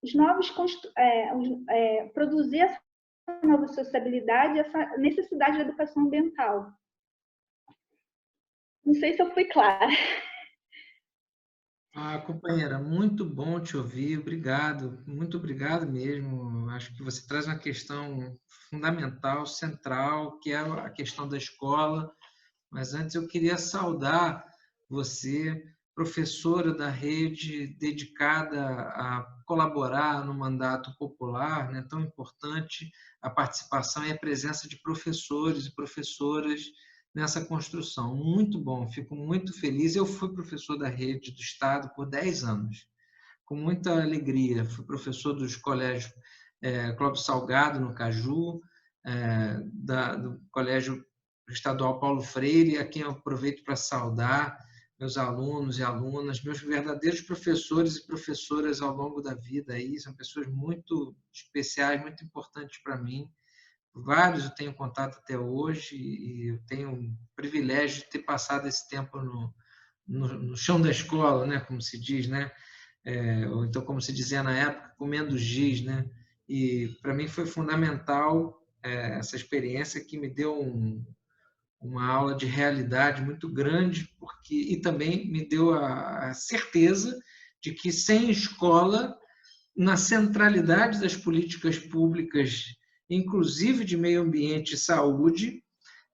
os novos, produzir essa nova sociabilidade, essa necessidade de educação ambiental? Não sei se eu fui clara. Companheira, muito bom te ouvir, obrigado, muito obrigado mesmo. Acho que você traz uma questão fundamental, central, que é a questão da escola. Mas antes eu queria saudar você, professora da rede, dedicada a colaborar no mandato popular, né, tão importante a participação e a presença de professores e professoras nessa construção. Muito bom, fico muito feliz. Eu fui professor da rede do Estado por 10 anos, com muita alegria. Fui professor dos colégios Clóvis Salgado, no Caju, do Colégio Estadual Paulo Freire, a quem eu aproveito para saudar, meus alunos e alunas, meus verdadeiros professores e professoras ao longo da vida. Aí são pessoas muito especiais, muito importantes para mim. Vários eu tenho contato até hoje e eu tenho o privilégio de ter passado esse tempo no chão da escola, né, como se diz, né? Ou então, como se dizia na época, comendo giz, né? E para mim foi fundamental essa experiência, que me deu uma aula de realidade muito grande, e também me deu a certeza de que sem escola, na centralidade das políticas públicas, inclusive de meio ambiente e saúde,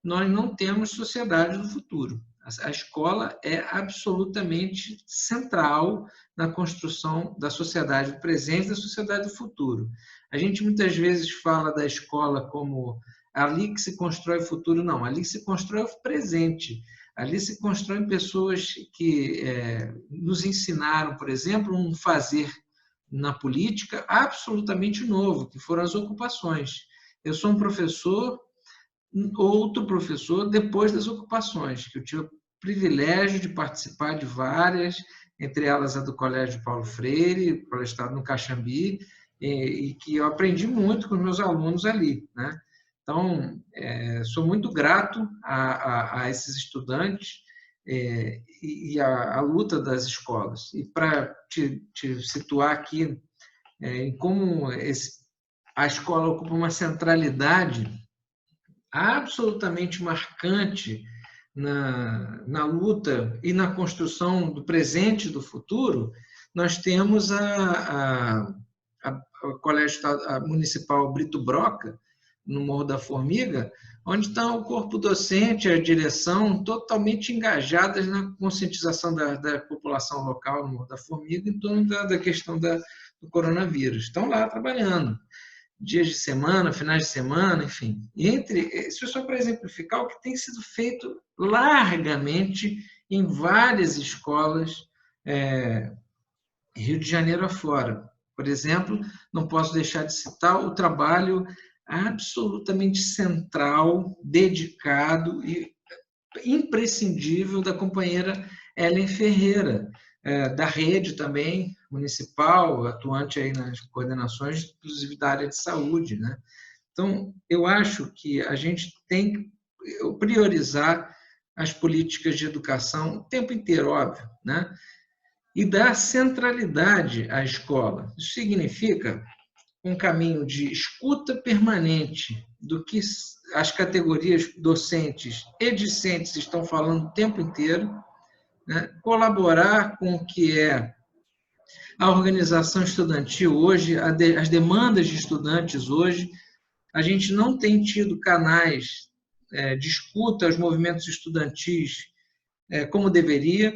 nós não temos sociedade do futuro. A escola é absolutamente central na construção da sociedade do presente e da sociedade do futuro. A gente muitas vezes fala da escola como ali que se constrói o futuro. Não, ali se constrói o presente. Ali se constroem pessoas que nos ensinaram, por exemplo, um fazer na política absolutamente novo, que foram as ocupações. Eu sou um professor, outro professor, depois das ocupações, que eu tive o privilégio de participar de várias, entre elas a do Colégio Paulo Freire, Colégio Estado no Caxambi, e que eu aprendi muito com os meus alunos ali, né? Então, sou muito grato a esses estudantes e a luta das escolas. E para te situar aqui em como a escola ocupa uma centralidade absolutamente marcante na luta e na construção do presente e do futuro, nós temos o Colégio Municipal Brito Broca, no Morro da Formiga, onde está o corpo docente, a direção, totalmente engajadas na conscientização da população local no Morro da Formiga em torno da questão do coronavírus. Estão lá trabalhando, dias de semana, finais de semana, enfim. E isso é só para exemplificar o que tem sido feito largamente em várias escolas, Rio de Janeiro afora. Por exemplo, não posso deixar de citar o trabalho absolutamente central, dedicado e imprescindível da companheira Ellen Ferreira, da rede também municipal, atuante aí nas coordenações, inclusive da área de saúde, né? Então, eu acho que a gente tem que priorizar as políticas de educação o tempo inteiro, óbvio, né? E dar centralidade à escola. Isso significa um caminho de escuta permanente do que as categorias docentes e discentes estão falando o tempo inteiro, né? Colaborar com o que é a organização estudantil hoje, as demandas de estudantes hoje. A gente não tem tido canais de escuta aos movimentos estudantis como deveria.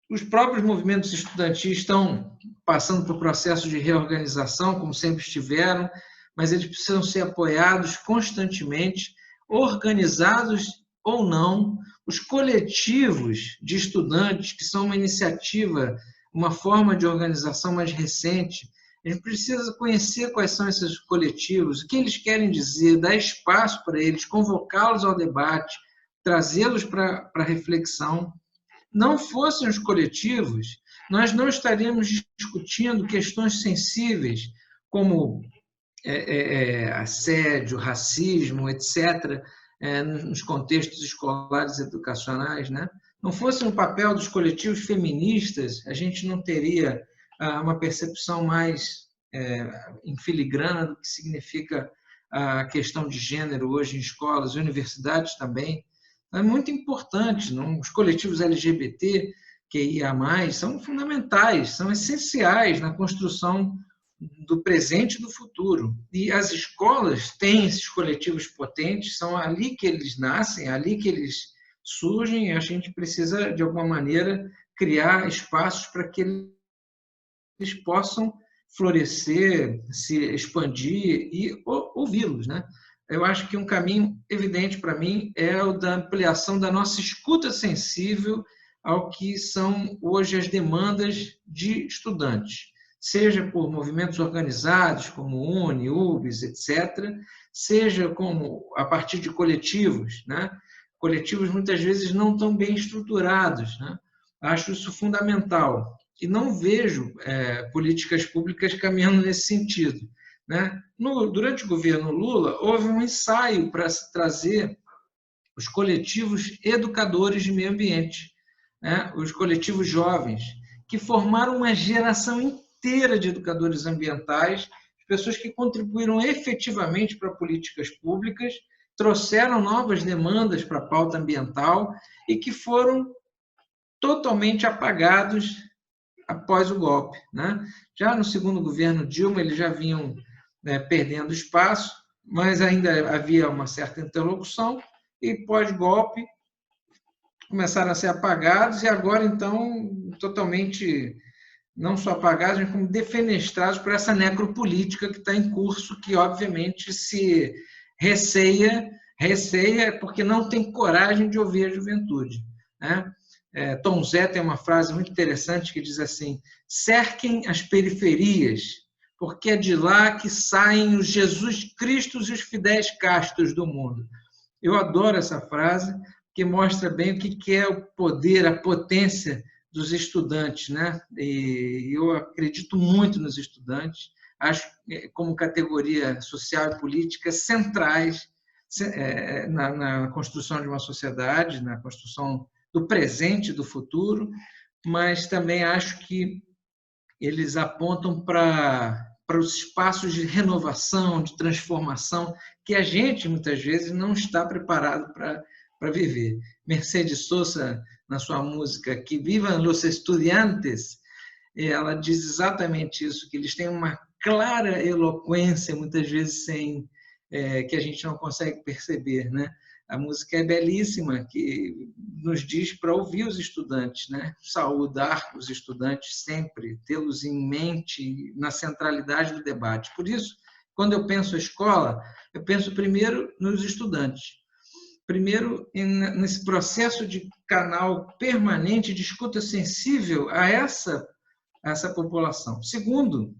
Os próprios movimentos estudantis estão passando por processo de reorganização, como sempre estiveram, mas eles precisam ser apoiados constantemente, organizados ou não, os coletivos de estudantes, que são uma iniciativa, uma forma de organização mais recente. A gente precisa conhecer quais são esses coletivos, o que eles querem dizer, dar espaço para eles, convocá-los ao debate, trazê-los para a reflexão. Não fossem os coletivos, nós não estaríamos discutindo questões sensíveis como assédio, racismo, etc., nos contextos escolares e educacionais, né? Não fosse o papel dos coletivos feministas, a gente não teria uma percepção mais em filigrana do que significa a questão de gênero hoje em escolas e universidades também. É muito importante, não? Os coletivos LGBT, QIA+, são fundamentais, são essenciais na construção do presente e do futuro. E as escolas têm esses coletivos potentes, são ali que eles nascem, ali que eles surgem, e a gente precisa, de alguma maneira, criar espaços para que eles possam florescer, se expandir e ouvi-los, né? Eu acho que um caminho evidente para mim é o da ampliação da nossa escuta sensível ao que são hoje as demandas de estudantes, seja por movimentos organizados como UNE, UBS, etc., seja como a partir de coletivos, né? Coletivos muitas vezes não tão bem estruturados, né? Acho isso fundamental e não vejo políticas públicas caminhando nesse sentido, né? Durante o governo Lula, houve um ensaio para se trazer os coletivos educadores de meio ambiente, né? Os coletivos jovens, que formaram uma geração inteira de educadores ambientais, pessoas que contribuíram efetivamente para políticas públicas, trouxeram novas demandas para a pauta ambiental e que foram totalmente apagados após o golpe, né? Já no segundo governo Dilma, eles já vinham perdendo espaço, mas ainda havia uma certa interlocução, e pós-golpe começaram a ser apagados, e agora, então, totalmente não só apagados, mas como defenestrados por essa necropolítica que está em curso, que, obviamente, se receia porque não tem coragem de ouvir a juventude, né? Tom Zé tem uma frase muito interessante que diz assim: cerquem as periferias, porque é de lá que saem os Jesus Cristos e os fiéis castos do mundo. Eu adoro essa frase, que mostra bem o que é o poder, a potência dos estudantes, né? E eu acredito muito nos estudantes, acho como categoria social e política centrais na construção de uma sociedade, na construção do presente e do futuro, mas também acho que eles apontam para os espaços de renovação, de transformação, que a gente, muitas vezes, não está preparado para viver. Mercedes Sosa, na sua música Que Vivan los Estudiantes, ela diz exatamente isso, que eles têm uma clara eloquência, muitas vezes que a gente não consegue perceber, né? A música é belíssima, que nos diz para ouvir os estudantes, né? Saudar os estudantes sempre, tê-los em mente, na centralidade do debate. Por isso, quando eu penso a escola, eu penso primeiro nos estudantes. Primeiro, nesse processo de canal permanente de escuta sensível a essa população. Segundo,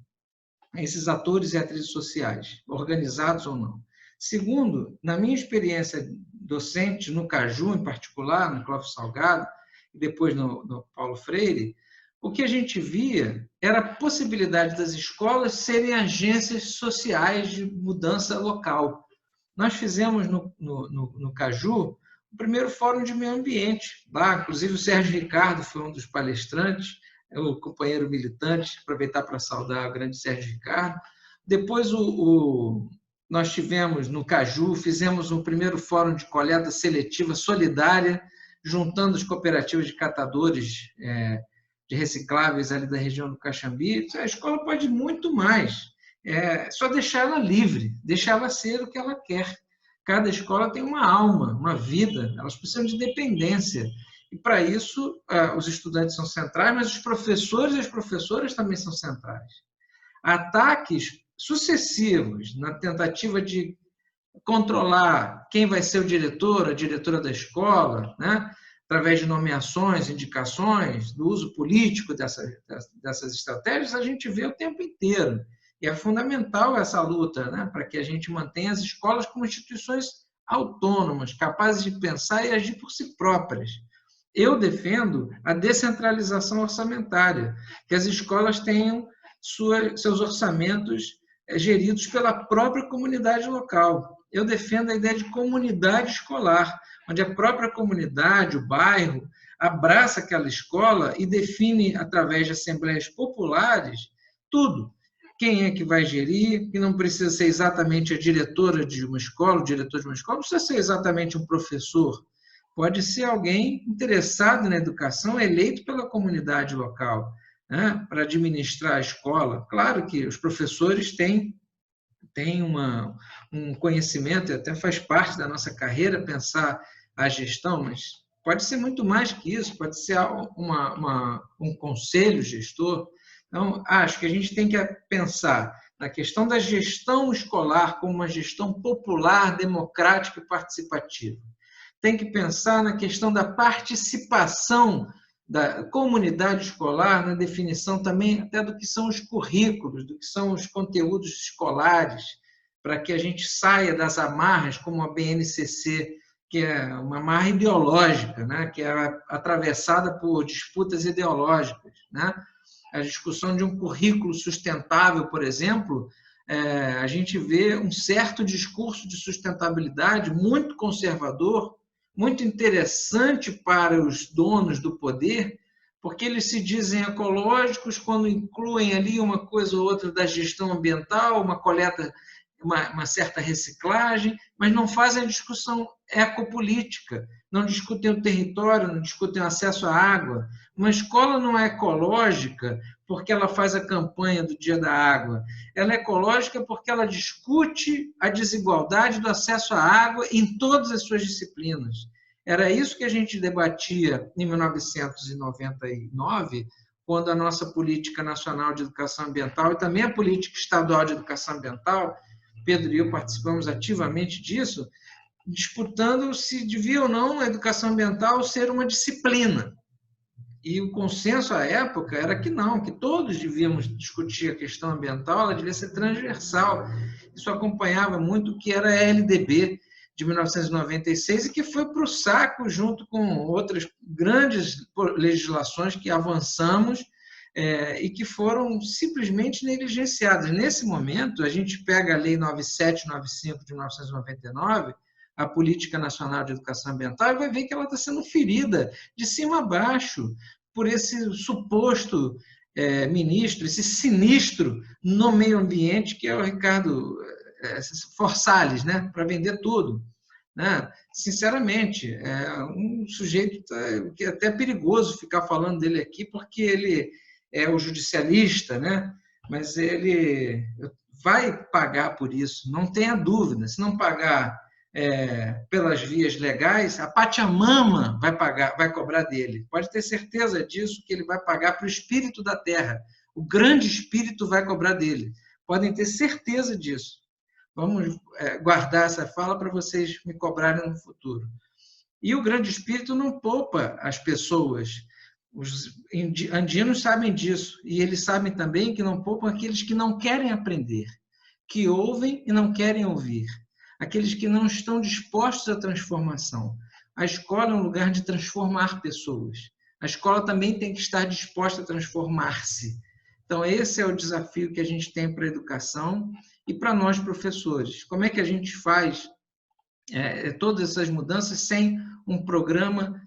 esses atores e atrizes sociais, organizados ou não. Segundo, na minha experiência docente, no Caju em particular, no Clóvis Salgado, e depois no Paulo Freire, o que a gente via era a possibilidade das escolas serem agências sociais de mudança local. Nós fizemos no Caju o primeiro fórum de meio ambiente. Lá, inclusive, o Sérgio Ricardo foi um dos palestrantes, o companheiro militante, aproveitar para saudar o grande Sérgio Ricardo. Depois, nós tivemos no Caju, fizemos um primeiro fórum de coleta seletiva solidária, juntando as cooperativas de catadores de recicláveis ali da região do Caxambi. A escola pode muito mais. Só deixar ela livre, deixar ela ser o que ela quer. Cada escola tem uma alma, uma vida, elas precisam de dependência. E, para isso, os estudantes são centrais, mas os professores e as professoras também são centrais. Ataques sucessivos na tentativa de controlar quem vai ser o diretor, a diretora da escola, né? Através de nomeações, indicações, do uso político dessas estratégias, a gente vê o tempo inteiro. E é fundamental essa luta, né? Para que a gente mantenha as escolas como instituições autônomas, capazes de pensar e agir por si próprias. Eu defendo a descentralização orçamentária, que as escolas tenham seus orçamentos geridos pela própria comunidade local. Eu defendo a ideia de comunidade escolar, onde a própria comunidade, o bairro, abraça aquela escola e define, através de assembleias populares, tudo. Quem é que vai gerir, que não precisa ser exatamente a diretora de uma escola, o diretor de uma escola, não precisa ser exatamente um professor, pode ser alguém interessado na educação, eleito pela comunidade local, né, para administrar a escola. Claro que os professores têm um conhecimento, e até faz parte da nossa carreira pensar a gestão, mas pode ser muito mais que isso, pode ser um conselho gestor. Então, acho que a gente tem que pensar na questão da gestão escolar como uma gestão popular, democrática e participativa. Tem que pensar na questão da participação da comunidade escolar, na definição também até do que são os currículos, do que são os conteúdos escolares, para que a gente saia das amarras, como a BNCC, que é uma amarra ideológica, né? Que é atravessada por disputas ideológicas, né? A discussão de um currículo sustentável, por exemplo, a gente vê um certo discurso de sustentabilidade muito conservador, muito interessante para os donos do poder, porque eles se dizem ecológicos quando incluem ali uma coisa ou outra da gestão ambiental, uma coleta, uma certa reciclagem, mas não fazem a discussão ecopolítica, não discutem o território, não discutem o acesso à água. Uma escola não é ecológica porque ela faz a campanha do Dia da Água. Ela é ecológica porque ela discute a desigualdade do acesso à água em todas as suas disciplinas. Era isso que a gente debatia em 1999, quando a nossa Política Nacional de Educação Ambiental e também a Política Estadual de Educação Ambiental, Pedro e eu participamos ativamente disso, disputando se devia ou não a educação ambiental ser uma disciplina. E o consenso à época era que não, que todos devíamos discutir a questão ambiental, ela devia ser transversal. Isso acompanhava muito o que era a LDB de 1996 e que foi para o saco junto com outras grandes legislações que avançamos e que foram simplesmente negligenciadas. Nesse momento, a gente pega a Lei 9795 de 1999, a Política Nacional de Educação Ambiental, e vai ver que ela está sendo ferida de cima a baixo por esse suposto ministro, esse sinistro no meio ambiente, que é o Ricardo Forçales, né, para vender tudo. Né? Sinceramente, é um sujeito que é até perigoso ficar falando dele aqui, porque ele é o judicialista, né? Mas ele vai pagar por isso, não tenha dúvida. Se não pagar pelas vias legais, a Pachamama vai cobrar dele. Pode ter certeza disso, que ele vai pagar para o espírito da terra. O grande espírito vai cobrar dele. Podem ter certeza disso. Vamos guardar essa fala para vocês me cobrarem no futuro. E o grande espírito não poupa as pessoas. Os andinos sabem disso. E eles sabem também que não poupam aqueles que não querem aprender, que ouvem e não querem ouvir, aqueles que não estão dispostos à transformação. A escola é um lugar de transformar pessoas. A escola também tem que estar disposta a transformar-se. Então, esse é o desafio que a gente tem para a educação e para nós, professores. Como é que a gente faz todas essas mudanças sem um programa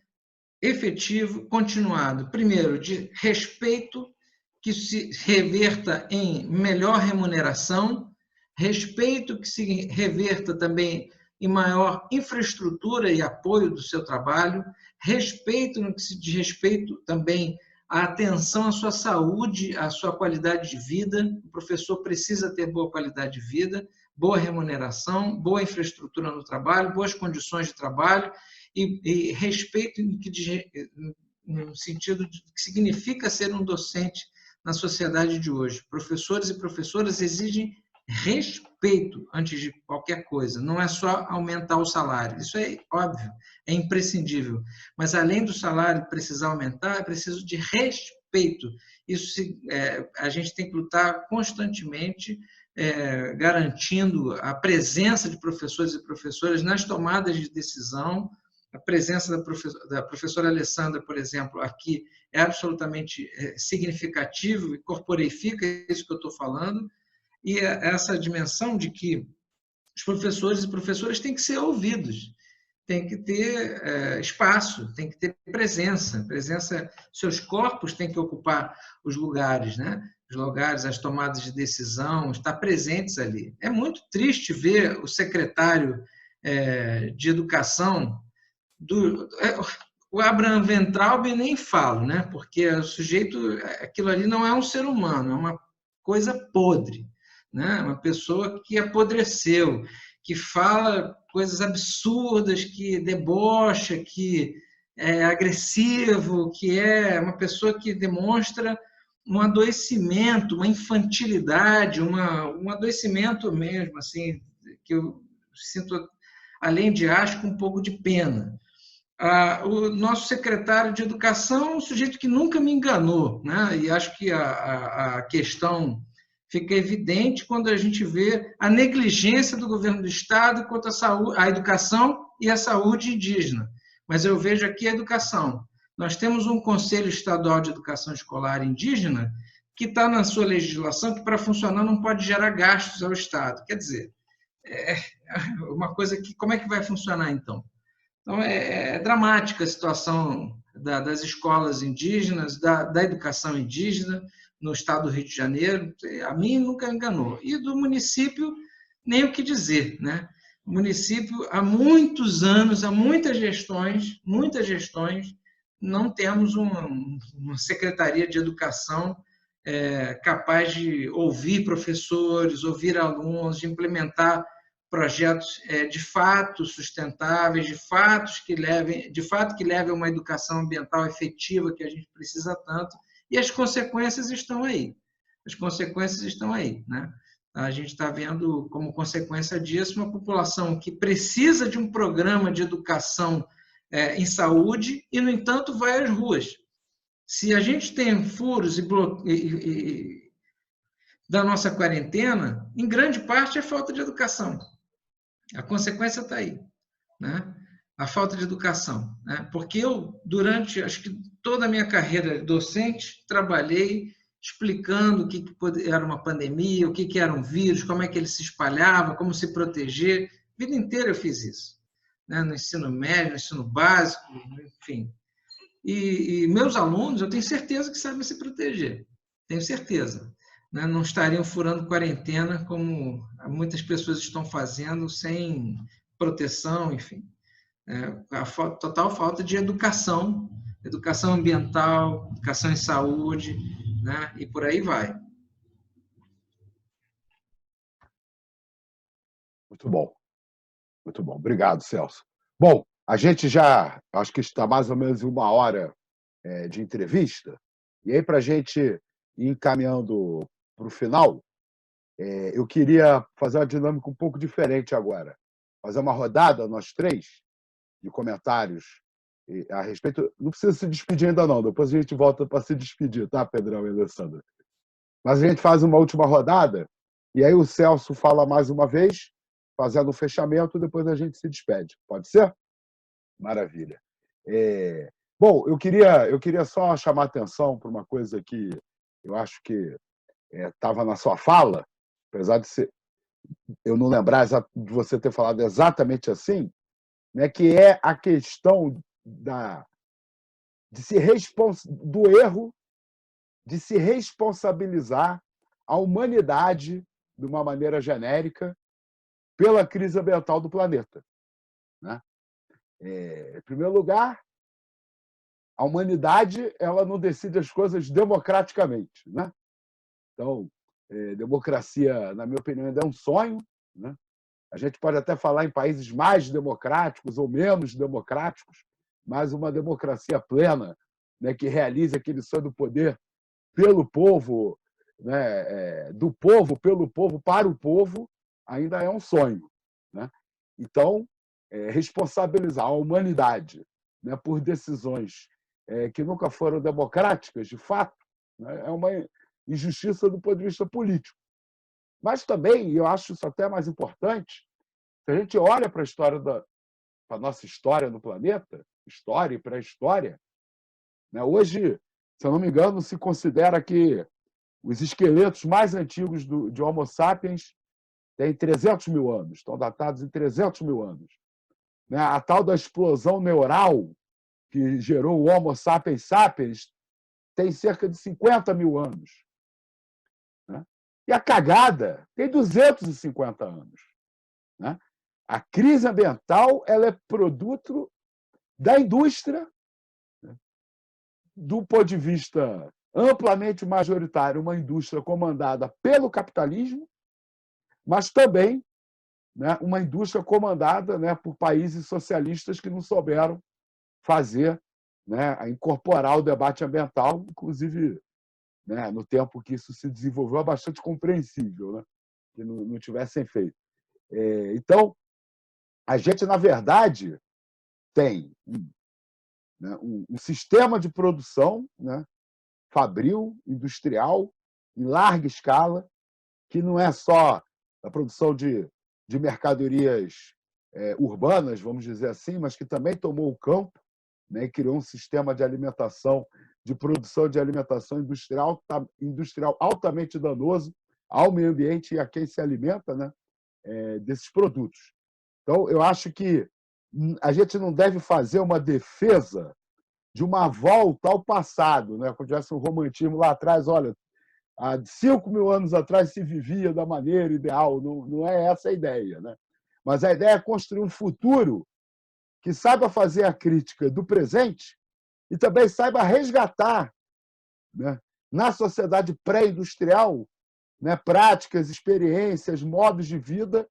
efetivo, continuado? Primeiro, de respeito, que se reverta em melhor remuneração, respeito que se reverta também em maior infraestrutura e apoio do seu trabalho, respeito no que se diz respeito também à atenção à sua saúde, à sua qualidade de vida. O professor precisa ter boa qualidade de vida, boa remuneração, boa infraestrutura no trabalho, boas condições de trabalho e respeito no sentido de que significa ser um docente na sociedade de hoje. Professores e professoras exigem respeito antes de qualquer coisa. Não é só aumentar o salário. Isso é óbvio, é imprescindível. Mas, além do salário precisar aumentar, é preciso de respeito. Isso a gente tem que lutar constantemente, garantindo a presença de professores e professoras nas tomadas de decisão. A presença da professora Alessandra, por exemplo, aqui é absolutamente significativo e corporifica isso que eu estou falando, e essa dimensão de que os professores e professoras têm que ser ouvidos, tem que ter espaço, tem que ter presença, seus corpos têm que ocupar os lugares, né? Os lugares, as tomadas de decisão, estar presentes ali. É muito triste ver o secretário de Educação, o Abraham Weintraub, nem falo, né? Porque o sujeito, aquilo ali não é um ser humano, é uma coisa podre, né? Uma pessoa que apodreceu, que fala coisas absurdas, que debocha, que é agressivo, que é uma pessoa que demonstra um adoecimento, uma infantilidade, um adoecimento mesmo, assim, que eu sinto, além de asco, um pouco de pena. O nosso secretário de Educação é um sujeito que nunca me enganou, né? E acho que a questão fica evidente quando a gente vê a negligência do governo do Estado quanto à educação e à saúde indígena. Mas eu vejo aqui a educação. Nós temos um Conselho Estadual de Educação Escolar Indígena que está na sua legislação que, para funcionar, não pode gerar gastos ao Estado. Quer dizer, é uma coisa que... Como é que vai funcionar, então? Então, é dramática a situação das escolas indígenas, da educação indígena no estado do Rio de Janeiro. A mim nunca enganou. E do município, nem o que dizer, né? O município, há muitos anos, há muitas gestões, não temos uma secretaria de educação capaz de ouvir professores, ouvir alunos, de implementar projetos de fato sustentáveis, de fato que levem a uma educação ambiental efetiva que a gente precisa tanto, e as consequências estão aí. Né? A gente está vendo como consequência disso uma população que precisa de um programa de educação em saúde e, no entanto, vai às ruas. Se a gente tem furos da nossa quarentena, em grande parte é falta de educação. A consequência está aí, né? A falta de educação. Né? Porque eu, durante, acho que toda a minha carreira docente, trabalhei explicando o que era uma pandemia, o que era um vírus, como é que ele se espalhava, como se proteger. A vida inteira eu fiz isso. Né? No ensino médio, no ensino básico, enfim. E meus alunos, eu tenho certeza que sabem se proteger. Tenho certeza. Não estariam furando quarentena como muitas pessoas estão fazendo, sem proteção, enfim. A total falta de educação ambiental, educação em saúde, né? E por aí vai. Muito bom. Muito bom. Obrigado, Celso. Bom, a gente já, acho que está mais ou menos em 1 hora de entrevista, e aí, para a gente ir encaminhando para o final, eu queria fazer uma dinâmica um pouco diferente agora. Fazer uma rodada, nós três, de comentários a respeito. Não precisa se despedir ainda, não. Depois a gente volta para se despedir, tá, Pedrão e Alessandra? Mas a gente faz uma última rodada, e aí o Celso fala mais uma vez, fazendo um fechamento, depois a gente se despede. Pode ser? Maravilha. Bom, eu queria só chamar a atenção para uma coisa que eu acho que estava na sua fala, apesar de eu não lembrar de você ter falado exatamente assim, né, que é a questão do erro de se responsabilizar a humanidade, de uma maneira genérica, pela crise ambiental do planeta. Né? Em primeiro lugar, a humanidade ela não decide as coisas democraticamente. Né? Então, democracia, na minha opinião, ainda é um sonho. Né? A gente pode até falar em países mais democráticos ou menos democráticos, mas uma democracia plena, né, que realize aquele sonho do poder pelo povo, né, do povo, pelo povo, para o povo, ainda é um sonho, né? Então, responsabilizar a humanidade, né, por decisões que nunca foram democráticas, de fato, né, é uma injustiça do ponto de vista político. Mas também, e eu acho isso até mais importante, se a gente olha para a história para a nossa história no planeta, história e pré-história, né, hoje, se eu não me engano, se considera que os esqueletos mais antigos de Homo sapiens têm 300 mil anos, estão datados em 300 mil anos. Né? A tal da explosão neural que gerou o Homo sapiens sapiens tem cerca de 50 mil anos. Né? E a cagada tem 250 anos. Né? A crise ambiental ela é produto da indústria, né? Do ponto de vista amplamente majoritário, uma indústria comandada pelo capitalismo, mas também, né, uma indústria comandada, né, por países socialistas que não souberam fazer, né, incorporar o debate ambiental, inclusive, né, no tempo que isso se desenvolveu, é bastante compreensível, né, que não tivessem feito. Então, a gente, na verdade, tem um sistema de produção, né, fabril, industrial, em larga escala, que não é só a produção de mercadorias urbanas, vamos dizer assim, mas que também tomou o campo, né, e criou um sistema de alimentação, de produção de alimentação industrial altamente danoso ao meio ambiente e a quem se alimenta, né, desses produtos. Então, eu acho que a gente não deve fazer uma defesa de uma volta ao passado, né? Quando tivesse um romantismo lá atrás, olha, há 5.000 anos atrás se vivia da maneira ideal, não é essa a ideia, né? Mas a ideia é construir um futuro que saiba fazer a crítica do presente e também saiba resgatar, né, na sociedade pré-industrial, né, práticas, experiências, modos de vida,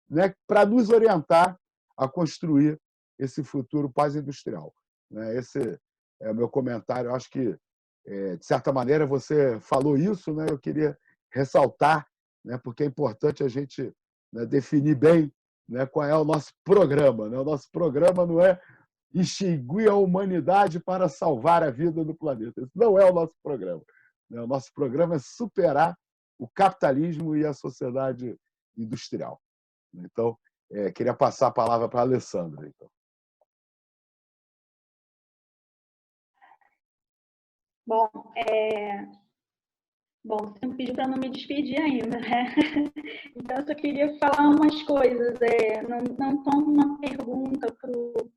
né, para nos orientar a construir esse futuro pós-industrial. Né? Esse é o meu comentário. Eu acho que, de certa maneira, você falou isso, né? Eu queria ressaltar, né, porque é importante a gente, né, definir bem, né, qual é o nosso programa. Né? O nosso programa não é extinguir a humanidade para salvar a vida do planeta. Isso não é o nosso programa. Né? O nosso programa é superar o capitalismo e a sociedade industrial. Então, queria passar a palavra para a Alessandra. Então. Bom, você me pediu para não me despedir ainda, né? Então, eu só queria falar umas coisas. Não tomo uma pergunta para o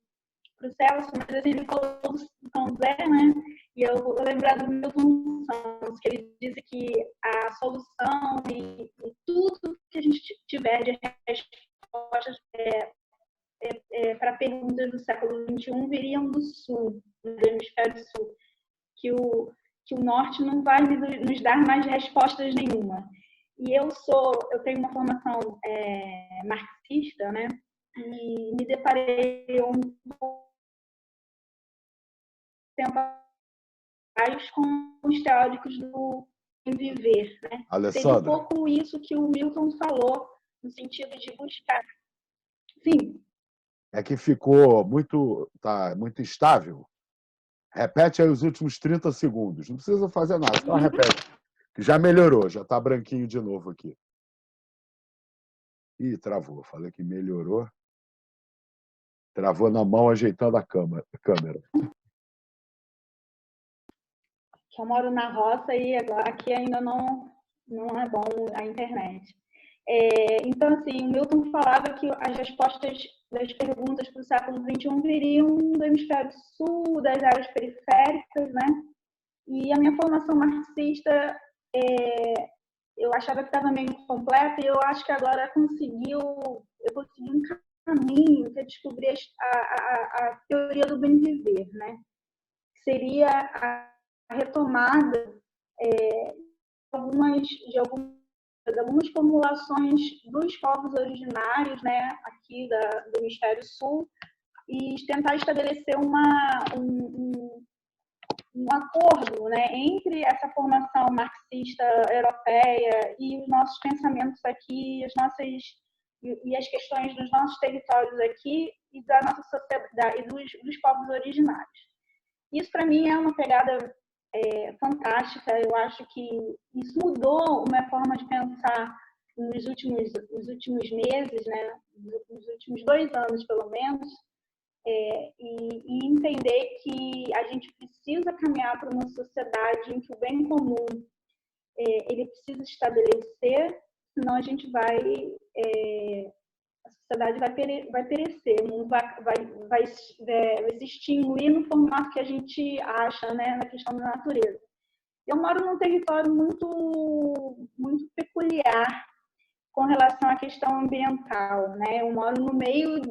Celso, mas assim, ele falou do São José, né? E eu vou lembrar do Milton Santos, que ele disse que a solução e tudo que a gente tiver de respostas para perguntas do século XXI viriam do Sul, do hemisfério Sul, que o Norte não vai nos dar mais respostas nenhuma. E eu tenho uma formação marxista, né? E me deparei um tempo atrás com os teóricos do viver, né? Seria um pouco isso que o Milton falou, no sentido de buscar. Sim. É que ficou tá muito instável. Repete aí os últimos 30 segundos. Não precisa fazer nada, só repete. Que já melhorou, já está branquinho de novo aqui. Ih, travou. Falei que melhorou. Travou na mão, ajeitando a câmera. Eu moro na roça e agora aqui ainda não é bom a internet. Então, assim, o Milton falava que as respostas das perguntas para o século XXI viriam do hemisfério sul, das áreas periféricas, né? E a minha formação marxista, eu achava que estava meio incompleta e eu acho que agora eu consegui um caminho que descobri a teoria do bem viver, né? Seria a retomada de algumas formulações dos povos originários, né, aqui do hemisfério sul, e tentar estabelecer um acordo, né, entre essa formação marxista europeia e os nossos pensamentos aqui, e as questões dos nossos territórios aqui e da nossa sociedade e dos povos originários. Isso, para mim, é uma pegada fantástica. Eu acho que isso mudou uma forma de pensar nos últimos meses, né, nos últimos 2 anos, pelo menos, e entender que a gente precisa caminhar para uma sociedade em que o bem comum ele precisa estabelecer, senão a gente a sociedade vai perecer, o mundo vai se extinguir no formato que a gente acha, né, na questão da natureza. Eu moro num território muito peculiar com relação à questão ambiental, né? Eu moro no meio de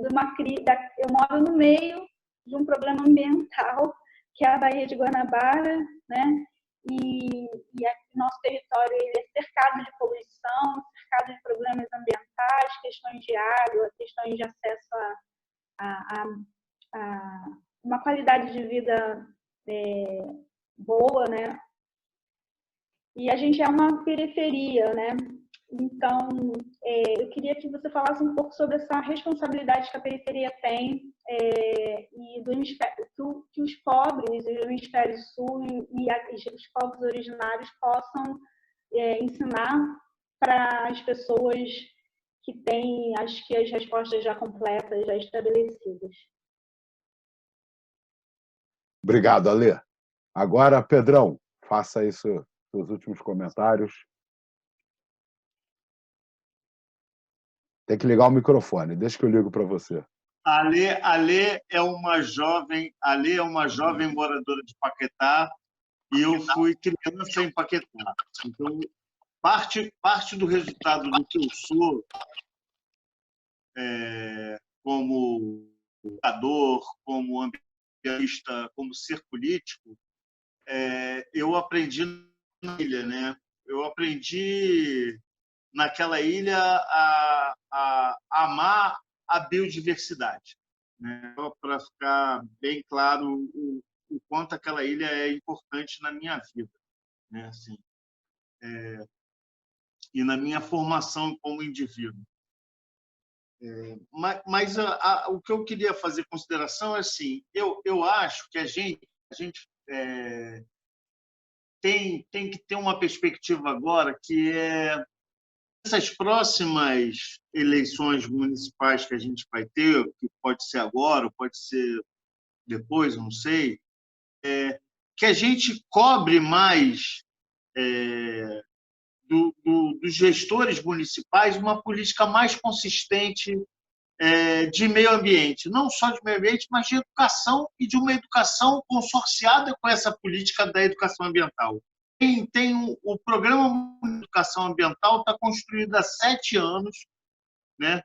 um problema ambiental, que é a Baía de Guanabara, né? E nosso território ele é cercado de poluição, cercado de problemas ambientais, questões de água, questões de acesso a uma qualidade de vida boa, né? E a gente é uma periferia, né? Então, eu queria que você falasse um pouco sobre essa responsabilidade que a periferia tem e que os pobres, o Hemisfério Sul e os povos originários possam ensinar para as pessoas que têm, acho que as respostas já completas, já estabelecidas. Obrigado, Alê. Agora, Pedrão, faça aí seus últimos comentários. Tem que ligar o microfone, deixa que eu ligo para você. Alê é uma jovem moradora de Paquetá e eu fui criança em Paquetá. Então, parte do resultado do que eu sou como educador, como ambientalista, como ser político, eu aprendi na ilha, né? Eu aprendi naquela ilha a amar a biodiversidade, né? Para ficar bem claro o quanto aquela ilha é importante na minha vida, né? Assim, e na minha formação como indivíduo. Mas o que eu queria fazer consideração é assim, eu acho que a gente tem que ter uma perspectiva agora que essas próximas eleições municipais que a gente vai ter, que pode ser agora, ou pode ser depois, não sei, que a gente cobre mais dos gestores municipais uma política mais consistente de meio ambiente, não só de meio ambiente, mas de educação e de uma educação consorciada com essa política da educação ambiental. O programa de educação ambiental está construído há 7 anos, né?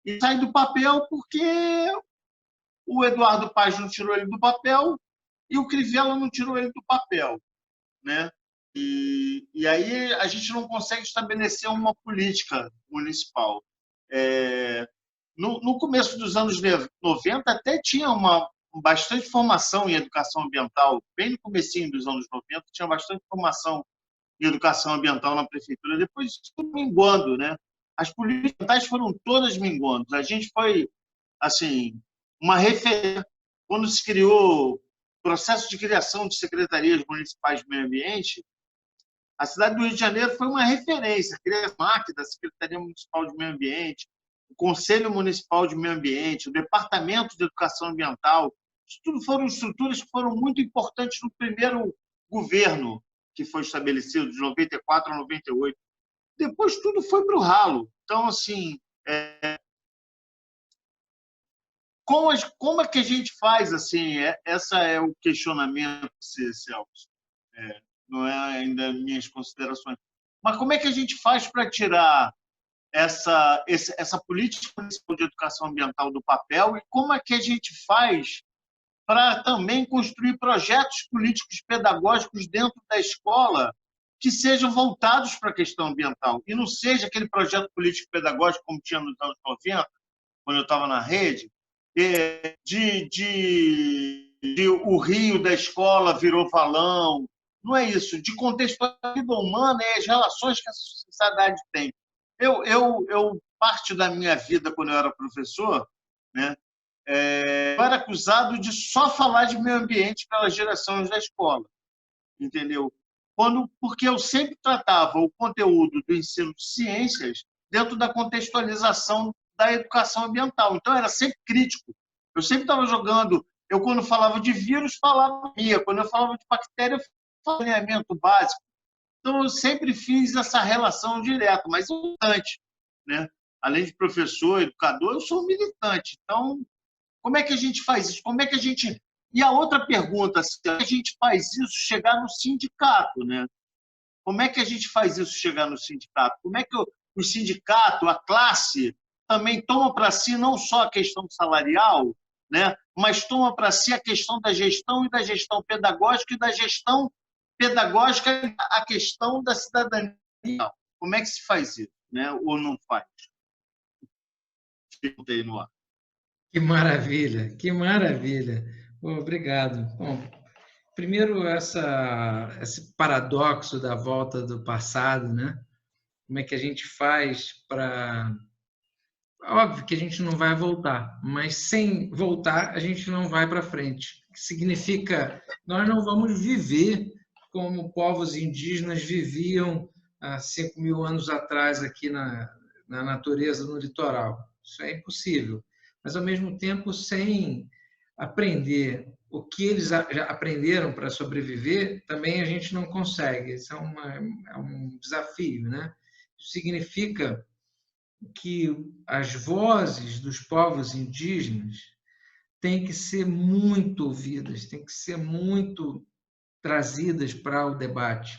E sai do papel porque o Eduardo Paes não tirou ele do papel e o Crivella não tirou ele do papel, né? E aí a gente não consegue estabelecer uma política municipal. No começo dos anos 90 até tinha bastante formação em educação ambiental, bem no comecinho dos anos 90 tinha bastante formação em educação ambiental na prefeitura, depois isso foi minguando, né? As políticas ambientais foram todas minguando. A gente foi, assim, uma referência. Quando se criou o processo de criação de secretarias municipais de meio ambiente, a cidade do Rio de Janeiro foi uma referência. Criou a MAC, da Secretaria Municipal de Meio Ambiente, o Conselho Municipal de Meio Ambiente, o Departamento de Educação Ambiental. Isso tudo foram estruturas que foram muito importantes no primeiro governo que foi estabelecido, de 94 a 98. Depois tudo foi para o ralo. Então, assim, como é que a gente faz? Assim, esse é o questionamento, Celso. Não é ainda minhas considerações. Mas como é que a gente faz para tirar essa política municipal de educação ambiental do papel e como é que a gente faz para também construir projetos políticos pedagógicos dentro da escola que sejam voltados para a questão ambiental e não seja aquele projeto político pedagógico como tinha nos anos 90, quando eu estava na rede, de de o rio da escola virou valão. Não é isso. De contextualizar a vida humana e as relações que a sociedade tem. Parte da minha vida, quando eu era professor, né, eu era acusado de só falar de meio ambiente pelas direções da escola, entendeu? Porque eu sempre tratava o conteúdo do ensino de ciências dentro da contextualização da educação ambiental. Então, era sempre crítico. Eu sempre estava jogando... quando falava de vírus, falava de quando eu falava de bactéria, eu falava de saneamento básico. Então, eu sempre fiz essa relação direta, mas militante, né? Além de professor, educador, eu sou militante. Então, como é que a gente faz isso? Como é que a gente... E a outra pergunta, se a gente faz isso chegar no sindicato, né? Como é que a gente faz isso chegar no sindicato? Como é que o sindicato, a classe, também toma para si não só a questão salarial, né? Mas toma para si a questão da gestão e da gestão pedagógica e da gestão pedagógica a questão da cidadania. Como é que se faz isso, né? Ou não faz? Perguntei no ar. Que maravilha, que maravilha. Obrigado. Bom, primeiro, esse paradoxo da volta do passado, né? Como é que a gente faz para... Óbvio que a gente não vai voltar, mas sem voltar, a gente não vai para frente. O que significa nós não vamos viver como povos indígenas viviam há 5.000 anos atrás aqui na natureza, no litoral. Isso é impossível. Mas, ao mesmo tempo, sem aprender o que eles já aprenderam para sobreviver, também a gente não consegue. Isso é um desafio, né? Isso significa que as vozes dos povos indígenas têm que ser muito ouvidas, têm que ser muito trazidas para o debate.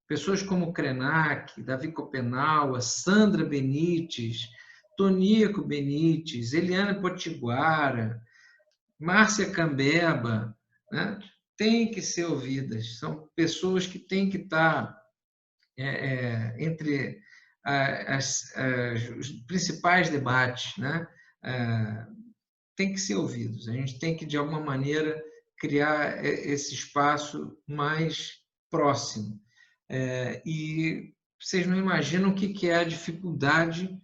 Pessoas como Krenak, Davi Copenaua, Sandra Benites, Tonico Benites, Eliana Potiguara, Márcia Cambeba, né, têm que ser ouvidas. São pessoas que têm que estar entre os principais debates, né? Tem que ser ouvidos. A gente tem que, de alguma maneira, criar esse espaço mais próximo. E vocês não imaginam o que é a dificuldade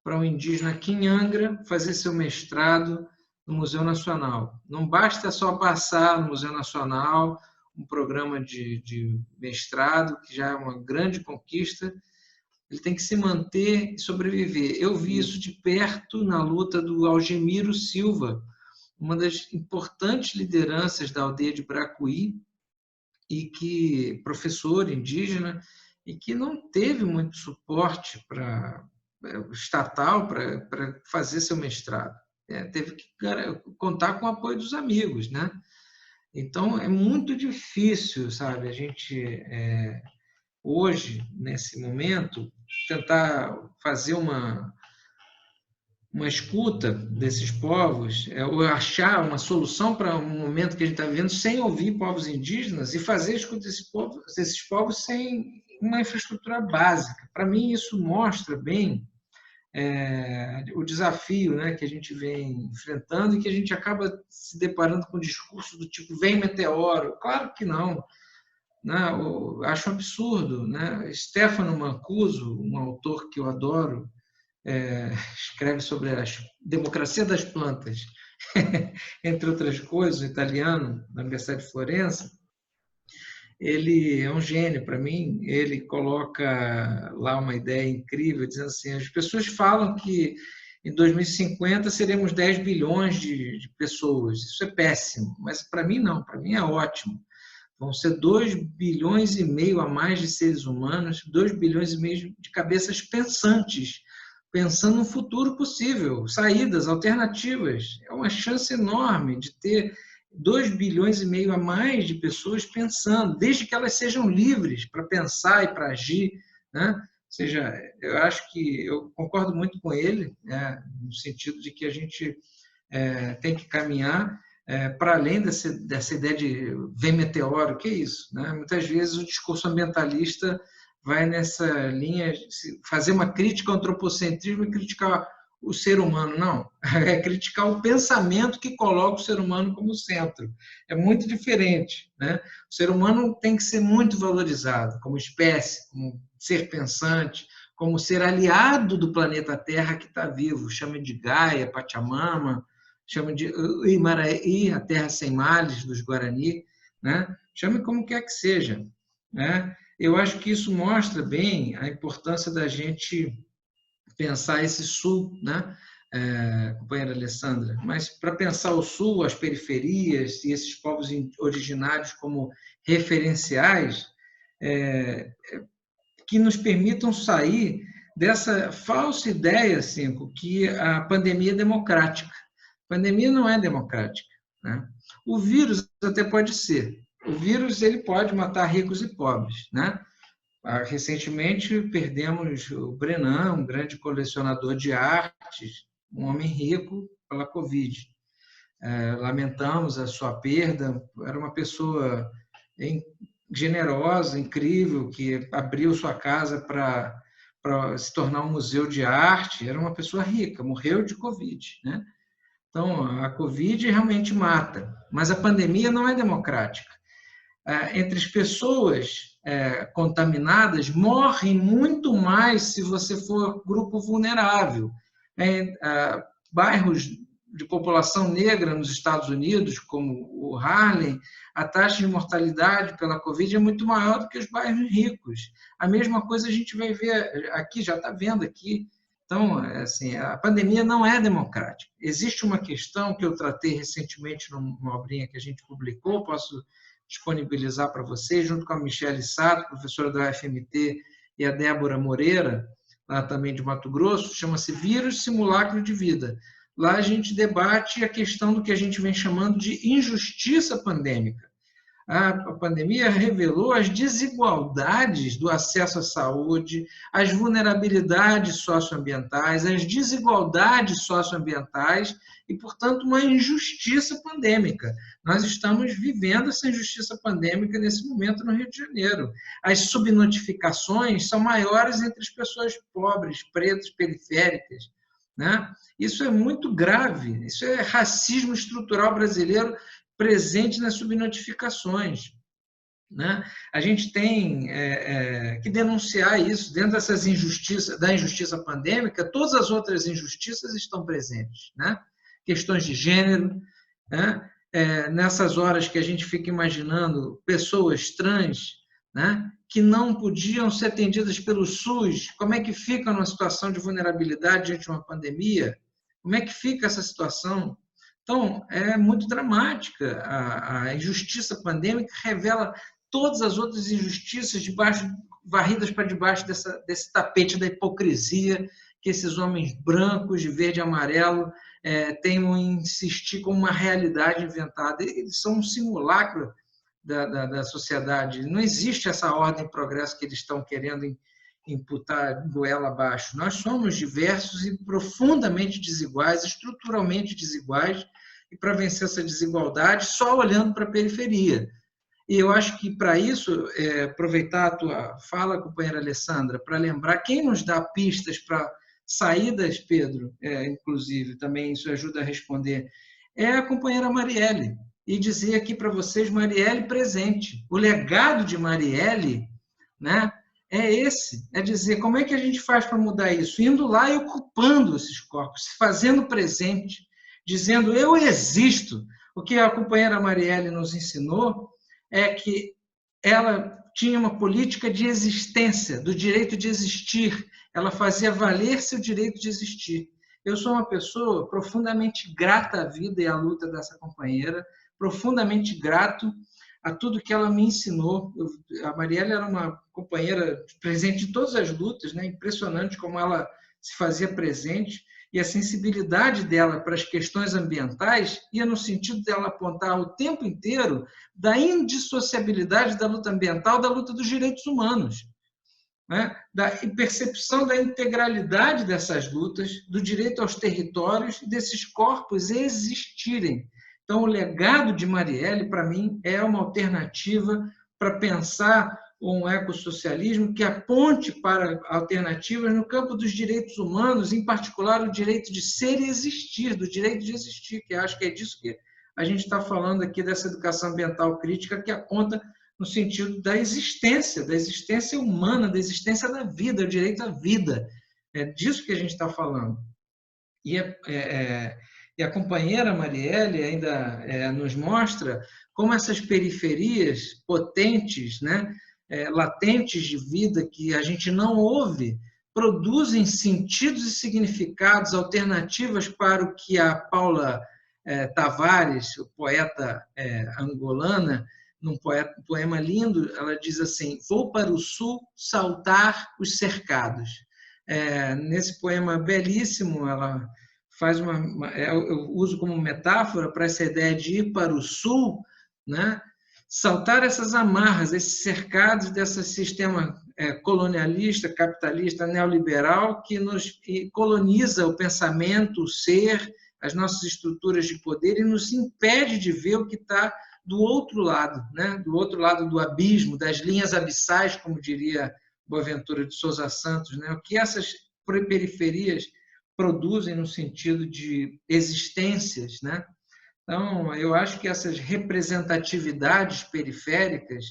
para um indígena aqui em Angra fazer seu mestrado no Museu Nacional. Não basta só passar no Museu Nacional um programa de mestrado, que já é uma grande conquista. Ele tem que se manter e sobreviver. Eu vi isso de perto na luta do Algemiro Silva, uma das importantes lideranças da aldeia de Bracuí, professor indígena, e que não teve muito suporte estatal para fazer seu mestrado. Teve que contar com o apoio dos amigos, né? Então, é muito difícil, sabe, a gente... hoje, nesse momento, tentar fazer uma escuta desses povos, ou achar uma solução para um momento que a gente está vivendo sem ouvir povos indígenas e fazer a escuta desses povos sem uma infraestrutura básica. Para mim, isso mostra bem o desafio, né, que a gente vem enfrentando e que a gente acaba se deparando com discursos do tipo vem meteoro. Claro que não. Eu acho um absurdo, né? Stefano Mancuso, um autor que eu adoro, escreve sobre a democracia das plantas, entre outras coisas, italiano, da Universidade de Florença. Ele é um gênio para mim. Ele coloca lá uma ideia incrível, dizendo assim: as pessoas falam que em 2050 seremos 10 bilhões de pessoas. Isso é péssimo, mas para mim não, para mim é ótimo. Vão ser 2,5 bilhões a mais de seres humanos, 2,5 bilhões de cabeças pensantes, pensando no futuro possível, saídas, alternativas. É uma chance enorme de ter 2,5 bilhões a mais de pessoas pensando, desde que elas sejam livres para pensar e para agir, né? Ou seja, eu acho que eu concordo muito com ele, né, no sentido de que a gente tem que caminhar para além dessa ideia de vem meteoro. Que é isso, né? Muitas vezes o discurso ambientalista vai nessa linha de fazer uma crítica ao antropocentrismo e criticar o ser humano, não. É criticar o pensamento que coloca o ser humano como centro. É muito diferente, né? O ser humano tem que ser muito valorizado como espécie, como ser pensante, como ser aliado do planeta Terra que está vivo. Chama de Gaia, Pachamama, chama de Imaraí, a terra sem males, dos Guarani, né? Chame como quer que seja, né? Eu acho que isso mostra bem a importância da gente pensar esse Sul, né? Companheira Alessandra, mas para pensar o Sul, as periferias e esses povos originários como referenciais, que nos permitam sair dessa falsa ideia, Cinco, que a pandemia é democrática. A pandemia não é democrática, né? O vírus até pode ser. O vírus ele pode matar ricos e pobres, né? Recentemente perdemos o Brenan, um grande colecionador de artes, um homem rico pela Covid. Lamentamos a sua perda. Era uma pessoa generosa, incrível, que abriu sua casa para se tornar um museu de arte. Era uma pessoa rica, morreu de Covid, né? Então, a Covid realmente mata, mas a pandemia não é democrática. Entre as pessoas contaminadas, morrem muito mais se você for grupo vulnerável. Bairros de população negra nos Estados Unidos, como o Harlem, a taxa de mortalidade pela Covid é muito maior do que os bairros ricos. A mesma coisa a gente vai ver aqui, já está vendo aqui. Então, assim, a pandemia não é democrática. Existe uma questão que eu tratei recentemente numa obrinha que a gente publicou, posso disponibilizar para vocês, junto com a Michele Sato, professora da UFMT, e a Débora Moreira, lá também de Mato Grosso, chama-se Vírus Simulacro de Vida. Lá a gente debate a questão do que a gente vem chamando de injustiça pandêmica. A pandemia revelou as desigualdades do acesso à saúde, as vulnerabilidades socioambientais, as desigualdades socioambientais e, portanto, uma injustiça pandêmica. Nós estamos vivendo essa injustiça pandêmica nesse momento no Rio de Janeiro. As subnotificações são maiores entre as pessoas pobres, pretas, periféricas, né? Isso é muito grave, isso é racismo estrutural brasileiro presente nas subnotificações, né? A gente tem que denunciar isso. Dentro dessas injustiças, da injustiça pandêmica, todas as outras injustiças estão presentes, né? Questões de gênero, né? Nessas horas que a gente fica imaginando pessoas trans, né, que não podiam ser atendidas pelo SUS, como é que fica numa situação de vulnerabilidade diante de uma pandemia? Como é que fica essa situação? Então, é muito dramática. A injustiça pandêmica revela todas as outras injustiças varridas para debaixo desse tapete da hipocrisia que esses homens brancos, de verde e amarelo, tentam insistir como uma realidade inventada. Eles são um simulacro da sociedade. Não existe essa ordem e progresso que eles estão querendo imputar goela abaixo. Nós somos diversos e profundamente desiguais, estruturalmente desiguais, e para vencer essa desigualdade, só olhando para a periferia. E eu acho que, para isso, aproveitar a tua fala, companheira Alessandra, para lembrar quem nos dá pistas para saídas, Pedro, inclusive, também isso ajuda a responder, é a companheira Marielle. E dizer aqui para vocês, Marielle presente. O legado de Marielle, né, é esse, é dizer como é que a gente faz para mudar isso, indo lá e ocupando esses corpos, se fazendo presente, dizendo eu existo. O que a companheira Marielle nos ensinou é que ela tinha uma política de existência, do direito de existir, ela fazia valer seu direito de existir. Eu sou uma pessoa profundamente grata à vida e à luta dessa companheira, profundamente grato a tudo que ela me ensinou. A Marielle era uma companheira presente em todas as lutas, né? Impressionante como ela se fazia presente, e a sensibilidade dela para as questões ambientais ia no sentido dela apontar o tempo inteiro da indissociabilidade da luta ambiental da luta dos direitos humanos, né? Da percepção da integralidade dessas lutas, do direito aos territórios e desses corpos existirem. Então, o legado de Marielle, para mim, é uma alternativa para pensar ou um ecossocialismo que aponte para alternativas no campo dos direitos humanos, em particular o direito de ser e existir, do direito de existir, que acho que é disso que a gente está falando aqui, dessa educação ambiental crítica, que aponta no sentido da existência humana, da existência da vida, o direito à vida. É disso que a gente está falando. E a companheira Marielle ainda nos mostra como essas periferias potentes, né, latentes de vida que a gente não ouve, produzem sentidos e significados, alternativas para o que a Paula Tavares, o poeta angolana, num poema lindo, ela diz assim: vou para o sul saltar os cercados. Nesse poema belíssimo, ela faz eu uso como metáfora para essa ideia de ir para o sul, né? Saltar essas amarras, esses cercados desse sistema colonialista, capitalista, neoliberal, que coloniza o pensamento, o ser, as nossas estruturas de poder e nos impede de ver o que está do outro lado, né? Do outro lado do abismo, das linhas abissais, como diria Boaventura de Souza Santos, né? O que essas periferias produzem no sentido de existências, né? Então, eu acho que essas representatividades periféricas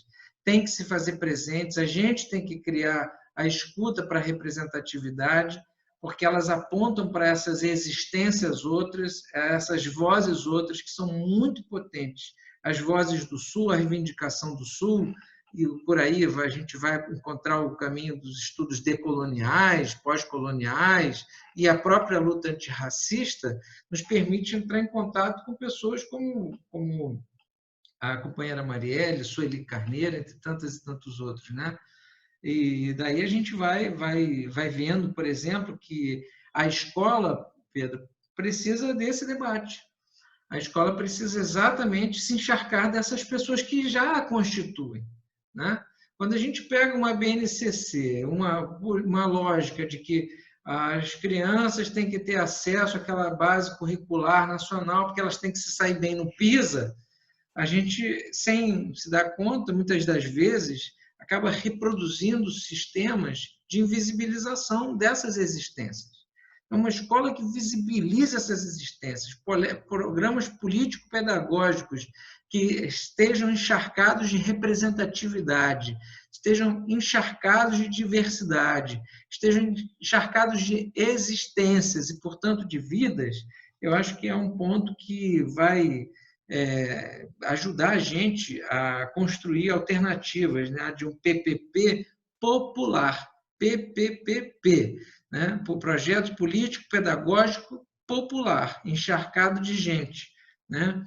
têm que se fazer presentes, a gente tem que criar a escuta para a representatividade, porque elas apontam para essas existências outras, essas vozes outras que são muito potentes. As vozes do Sul, a reivindicação do Sul, e por aí a gente vai encontrar o caminho dos estudos decoloniais, pós-coloniais, e a própria luta antirracista nos permite entrar em contato com pessoas como a companheira Marielle, Sueli Carneiro, entre tantas e tantos outros, né? E daí a gente vai vendo, por exemplo, que a escola, Pedro, precisa desse debate. A escola precisa exatamente se encharcar dessas pessoas que já a constituem, né? Quando a gente pega uma BNCC, uma lógica de que as crianças têm que ter acesso àquela base curricular nacional, porque elas têm que se sair bem no PISA, a gente, sem se dar conta, muitas das vezes, acaba reproduzindo sistemas de invisibilização dessas existências. É uma escola que visibiliza essas existências, programas político-pedagógicos que estejam encharcados de representatividade, estejam encharcados de diversidade, estejam encharcados de existências e, portanto, de vidas. Eu acho que é um ponto que vai ajudar a gente a construir alternativas, né, de um PPP popular, PPPP, né, por projeto político pedagógico popular, encharcado de gente, né?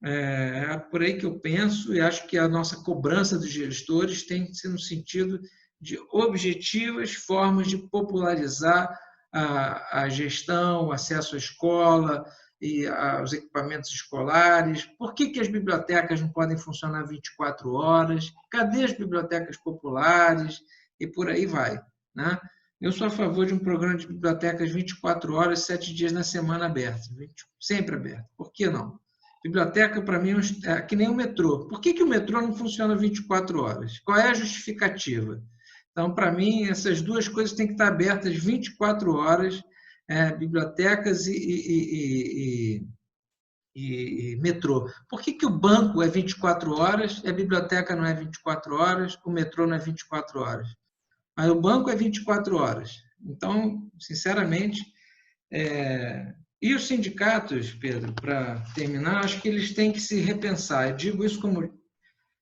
É por aí que eu penso e acho que a nossa cobrança dos gestores tem que ser no sentido de objetivas formas de popularizar a gestão, o acesso à escola e aos equipamentos escolares. Por que as bibliotecas não podem funcionar 24 horas? Cadê as bibliotecas populares? E por aí vai, né? Eu sou a favor de um programa de bibliotecas 24 horas, 7 dias na semana aberto, sempre aberto. Por que não? Biblioteca, para mim, é que nem o metrô. Por que o metrô não funciona 24 horas? Qual é a justificativa? Então, para mim, essas duas coisas têm que estar abertas 24 horas, bibliotecas e metrô. Por que o banco é 24 horas, a biblioteca não é 24 horas, o metrô não é 24 horas? Mas o banco é 24 horas. Então, sinceramente, e os sindicatos, Pedro, para terminar, acho que eles têm que se repensar. Eu digo isso como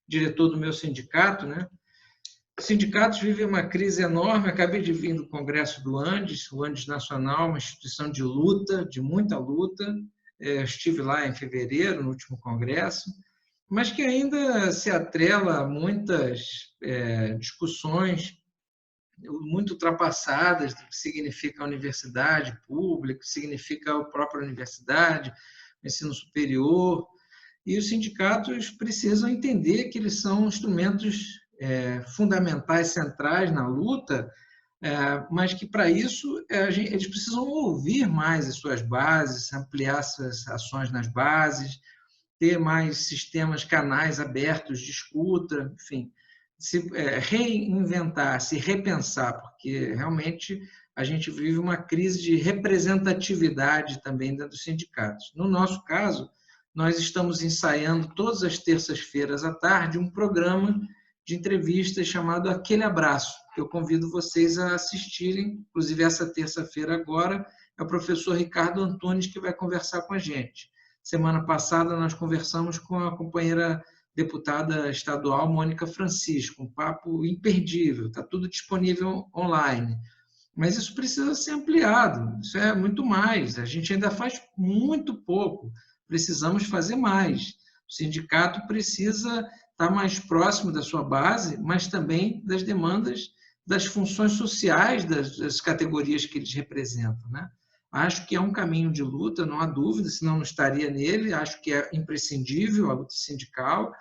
diretor do meu sindicato, né? Os sindicatos vivem uma crise enorme. Acabei de vir do Congresso do Andes, o Andes Nacional, uma instituição de luta, de muita luta. Estive lá em fevereiro, no último congresso, mas que ainda se atrela a muitas discussões muito ultrapassadas do que significa a universidade pública, o que significa a própria universidade, o ensino superior. E os sindicatos precisam entender que eles são instrumentos fundamentais, centrais na luta, mas que, para isso, eles precisam ouvir mais as suas bases, ampliar suas ações nas bases, ter mais sistemas, canais abertos de escuta, enfim. se reinventar, se repensar, porque realmente a gente vive uma crise de representatividade também dentro dos sindicatos. No nosso caso, nós estamos ensaiando todas as terças-feiras à tarde um programa de entrevistas chamado Aquele Abraço, que eu convido vocês a assistirem. Inclusive, essa terça-feira agora é o professor Ricardo Antunes que vai conversar com a gente. Semana passada nós conversamos com a companheira deputada estadual Mônica Francisco, um papo imperdível, está tudo disponível online. Mas isso precisa ser ampliado, isso é muito mais. A gente ainda faz muito pouco, precisamos fazer mais. O sindicato precisa estar mais próximo da sua base, mas também das demandas das funções sociais das categorias que eles representam, né? Acho que é um caminho de luta, não há dúvida, senão não estaria nele. Acho que é imprescindível a luta sindical,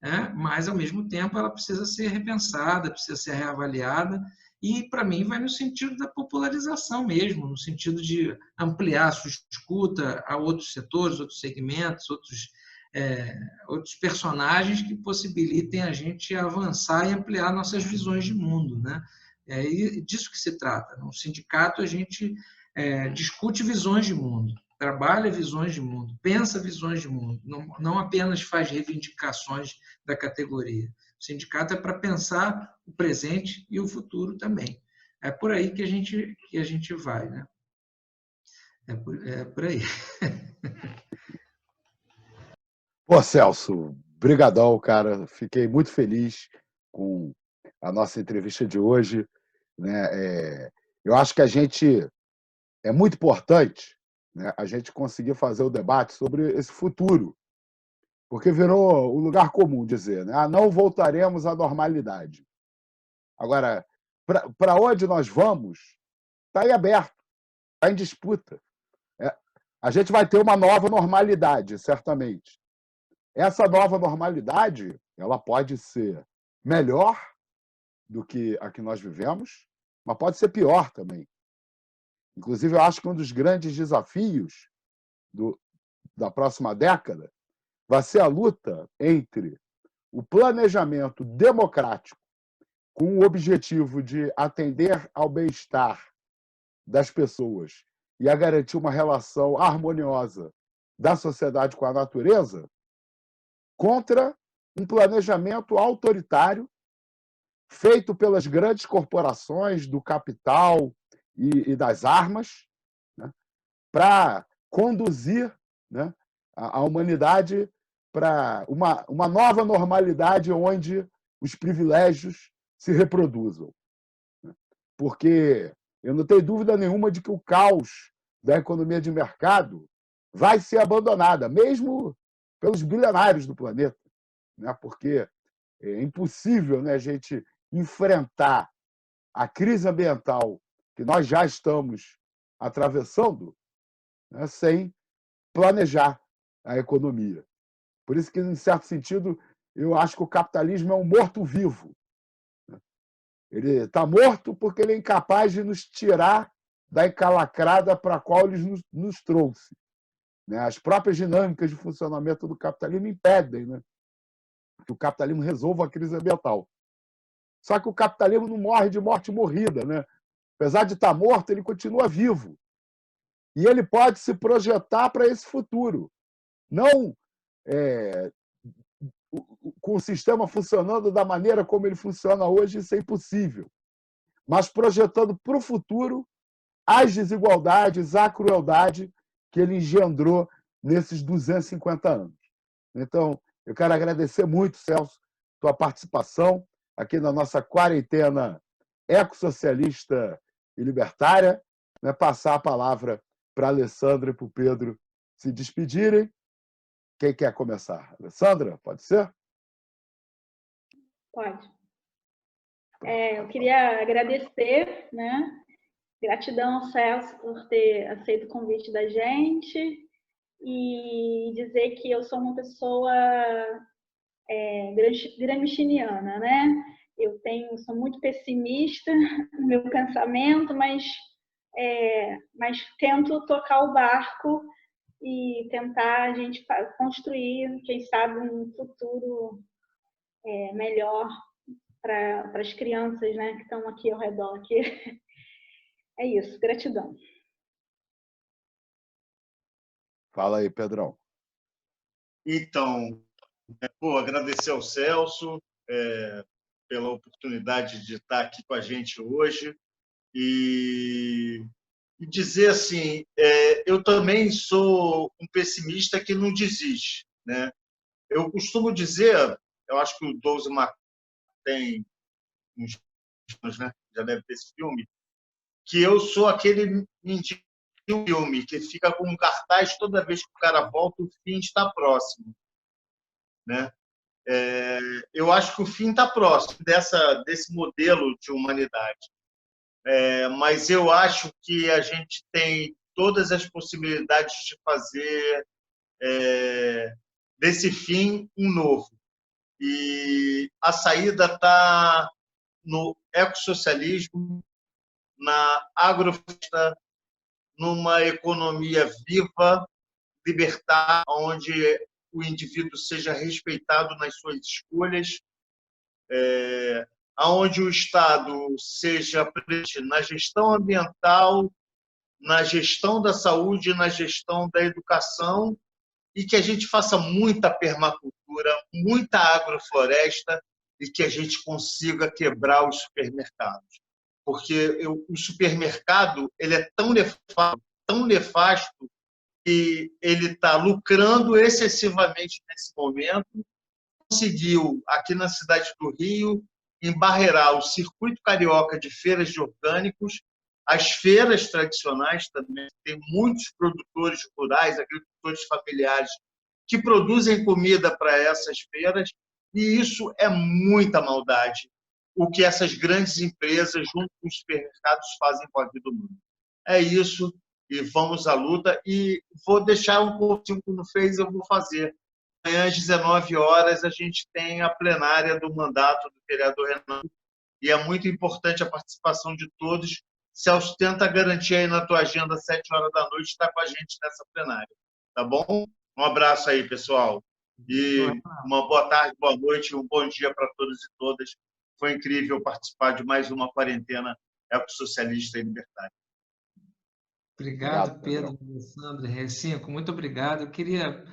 né? Mas, ao mesmo tempo, ela precisa ser repensada, precisa ser reavaliada, e, para mim, vai no sentido da popularização mesmo, no sentido de ampliar a sua escuta a outros setores, outros segmentos, outros personagens que possibilitem a gente avançar e ampliar nossas visões de mundo, né? É disso que se trata. No sindicato, a gente discute visões de mundo, trabalha visões de mundo, pensa visões de mundo, não apenas faz reivindicações da categoria. O sindicato é para pensar o presente e o futuro também. É por aí que a gente vai, né? É por aí. Pô, Celso, brigadão, cara. Fiquei muito feliz com a nossa entrevista de hoje, né? Eu acho que é muito importante, né, a gente conseguir fazer o debate sobre esse futuro, porque virou um lugar comum dizer, né? Não voltaremos à normalidade. Agora, para onde nós vamos, está em aberto, está em disputa. A gente vai ter uma nova normalidade, certamente. Essa nova normalidade, ela pode ser melhor do que a que nós vivemos, mas pode ser pior também. Inclusive, eu acho que um dos grandes desafios da próxima década vai ser a luta entre o planejamento democrático com o objetivo de atender ao bem-estar das pessoas e a garantir uma relação harmoniosa da sociedade com a natureza, contra um planejamento autoritário feito pelas grandes corporações do capital e das armas, né, para conduzir, né, a humanidade para uma nova normalidade onde os privilégios se reproduzam. Porque eu não tenho dúvida nenhuma de que o caos da economia de mercado vai ser abandonada, mesmo pelos bilionários do planeta, né? Porque é impossível, né, a gente enfrentar a crise ambiental que nós já estamos atravessando, né, sem planejar a economia. Por isso que, em certo sentido, eu acho que o capitalismo é um morto-vivo. Ele está morto porque ele é incapaz de nos tirar da encalacrada para a qual ele nos trouxe. As próprias dinâmicas de funcionamento do capitalismo impedem, né, que o capitalismo resolva a crise ambiental. Só que o capitalismo não morre de morte morrida, né? Apesar de estar morto, ele continua vivo. E ele pode se projetar para esse futuro. Não com o sistema funcionando da maneira como ele funciona hoje, isso é impossível. Mas projetando para o futuro as desigualdades, a crueldade que ele engendrou nesses 250 anos. Então, eu quero agradecer muito, Celso, tua participação aqui na nossa quarentena ecossocialista e libertária, né? Passar a palavra para a Alessandra e para o Pedro se despedirem. Quem quer começar? Alessandra, pode ser? Pode. Eu queria agradecer, né? Gratidão, Celso, por ter aceito o convite da gente e dizer que eu sou uma pessoa gramsciana, né? Sou muito pessimista no meu pensamento, mas tento tocar o barco e tentar a gente construir, quem sabe, um futuro melhor para as crianças, né, que estão aqui ao redor. Aqui. É isso, gratidão. Fala aí, Pedrão. Então, agradecer ao Celso pela oportunidade de estar aqui com a gente hoje e dizer assim, eu também sou um pessimista que não desiste, né? Eu costumo dizer, eu acho que o Doze Macon tem uns anos, né? Já deve ter esse filme, que eu sou aquele mendigo do filme que fica com um cartaz toda vez que o cara volta, o fim está próximo, né? Eu acho que o fim está próximo desse modelo de humanidade. Mas eu acho que a gente tem todas as possibilidades de fazer desse fim um novo. E a saída está no ecossocialismo, na agrofloresta, numa economia viva, libertária, onde o indivíduo seja respeitado nas suas escolhas, onde o Estado seja presente na gestão ambiental, na gestão da saúde, na gestão da educação, e que a gente faça muita permacultura, muita agrofloresta e que a gente consiga quebrar os supermercados. Porque o supermercado ele é tão nefasto que ele está lucrando excessivamente nesse momento. Conseguiu, aqui na cidade do Rio, embarrear o circuito carioca de feiras de orgânicos, as feiras tradicionais também, tem muitos produtores rurais, agricultores familiares, que produzem comida para essas feiras, e isso é muita maldade, o que essas grandes empresas, junto com os supermercados, fazem com a vida humana. É isso, e vamos à luta. E vou deixar um pouquinho que não fez, eu vou fazer. Amanhã, às 19 horas, a gente tem a plenária do mandato do vereador Renan, e é muito importante a participação de todos. Celso, tenta garantir aí na tua agenda, às 7 horas da noite, estar com a gente nessa plenária. Tá bom? Um abraço aí, pessoal. E uma boa tarde, boa noite, um bom dia para todos e todas. Foi incrível participar de mais uma quarentena ecossocialista e libertária. Obrigado, Pedro, Alessandro, R5, muito obrigado. Eu queria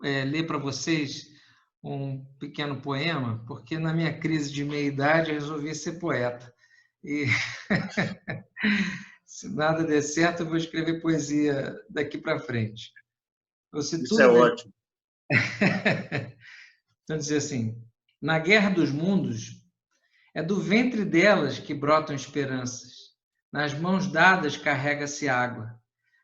ler para vocês um pequeno poema, porque na minha crise de meia-idade eu resolvi ser poeta. E se nada der certo, eu vou escrever poesia daqui para frente. Isso é ótimo. Então, dizer assim, na guerra dos mundos, é do ventre delas que brotam esperanças. Nas mãos dadas carrega-se água,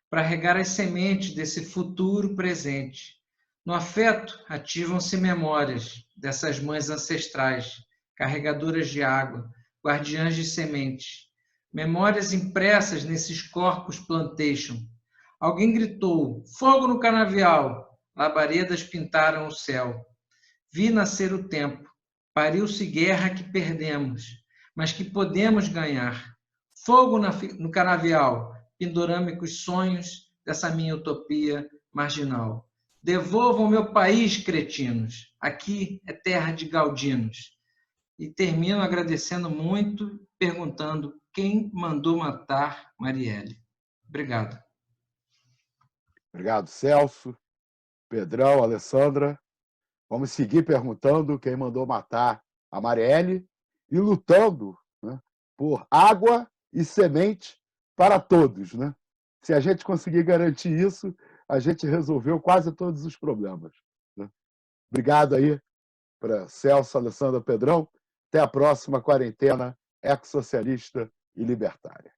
para regar as sementes desse futuro presente. No afeto, ativam-se memórias dessas mães ancestrais, carregadoras de água, guardiãs de sementes. Memórias impressas nesses corpos plantation. Alguém gritou, fogo no canavial. Labaredas pintaram o céu. Vi nascer o tempo. Pariu-se guerra que perdemos, mas que podemos ganhar. Fogo no canavial, pindorâmicos sonhos dessa minha utopia marginal. Devolvam meu país, cretinos. Aqui é terra de gaudinos. E termino agradecendo muito, perguntando quem mandou matar Marielle. Obrigado. Obrigado, Celso, Pedrão, Alessandra. Vamos seguir perguntando quem mandou matar a Marielle e lutando, né, por água e semente para todos, né? Se a gente conseguir garantir isso, a gente resolveu quase todos os problemas, né? Obrigado aí para Celso, Alessandra, Pedrão. Até a próxima quarentena ecossocialista e libertária.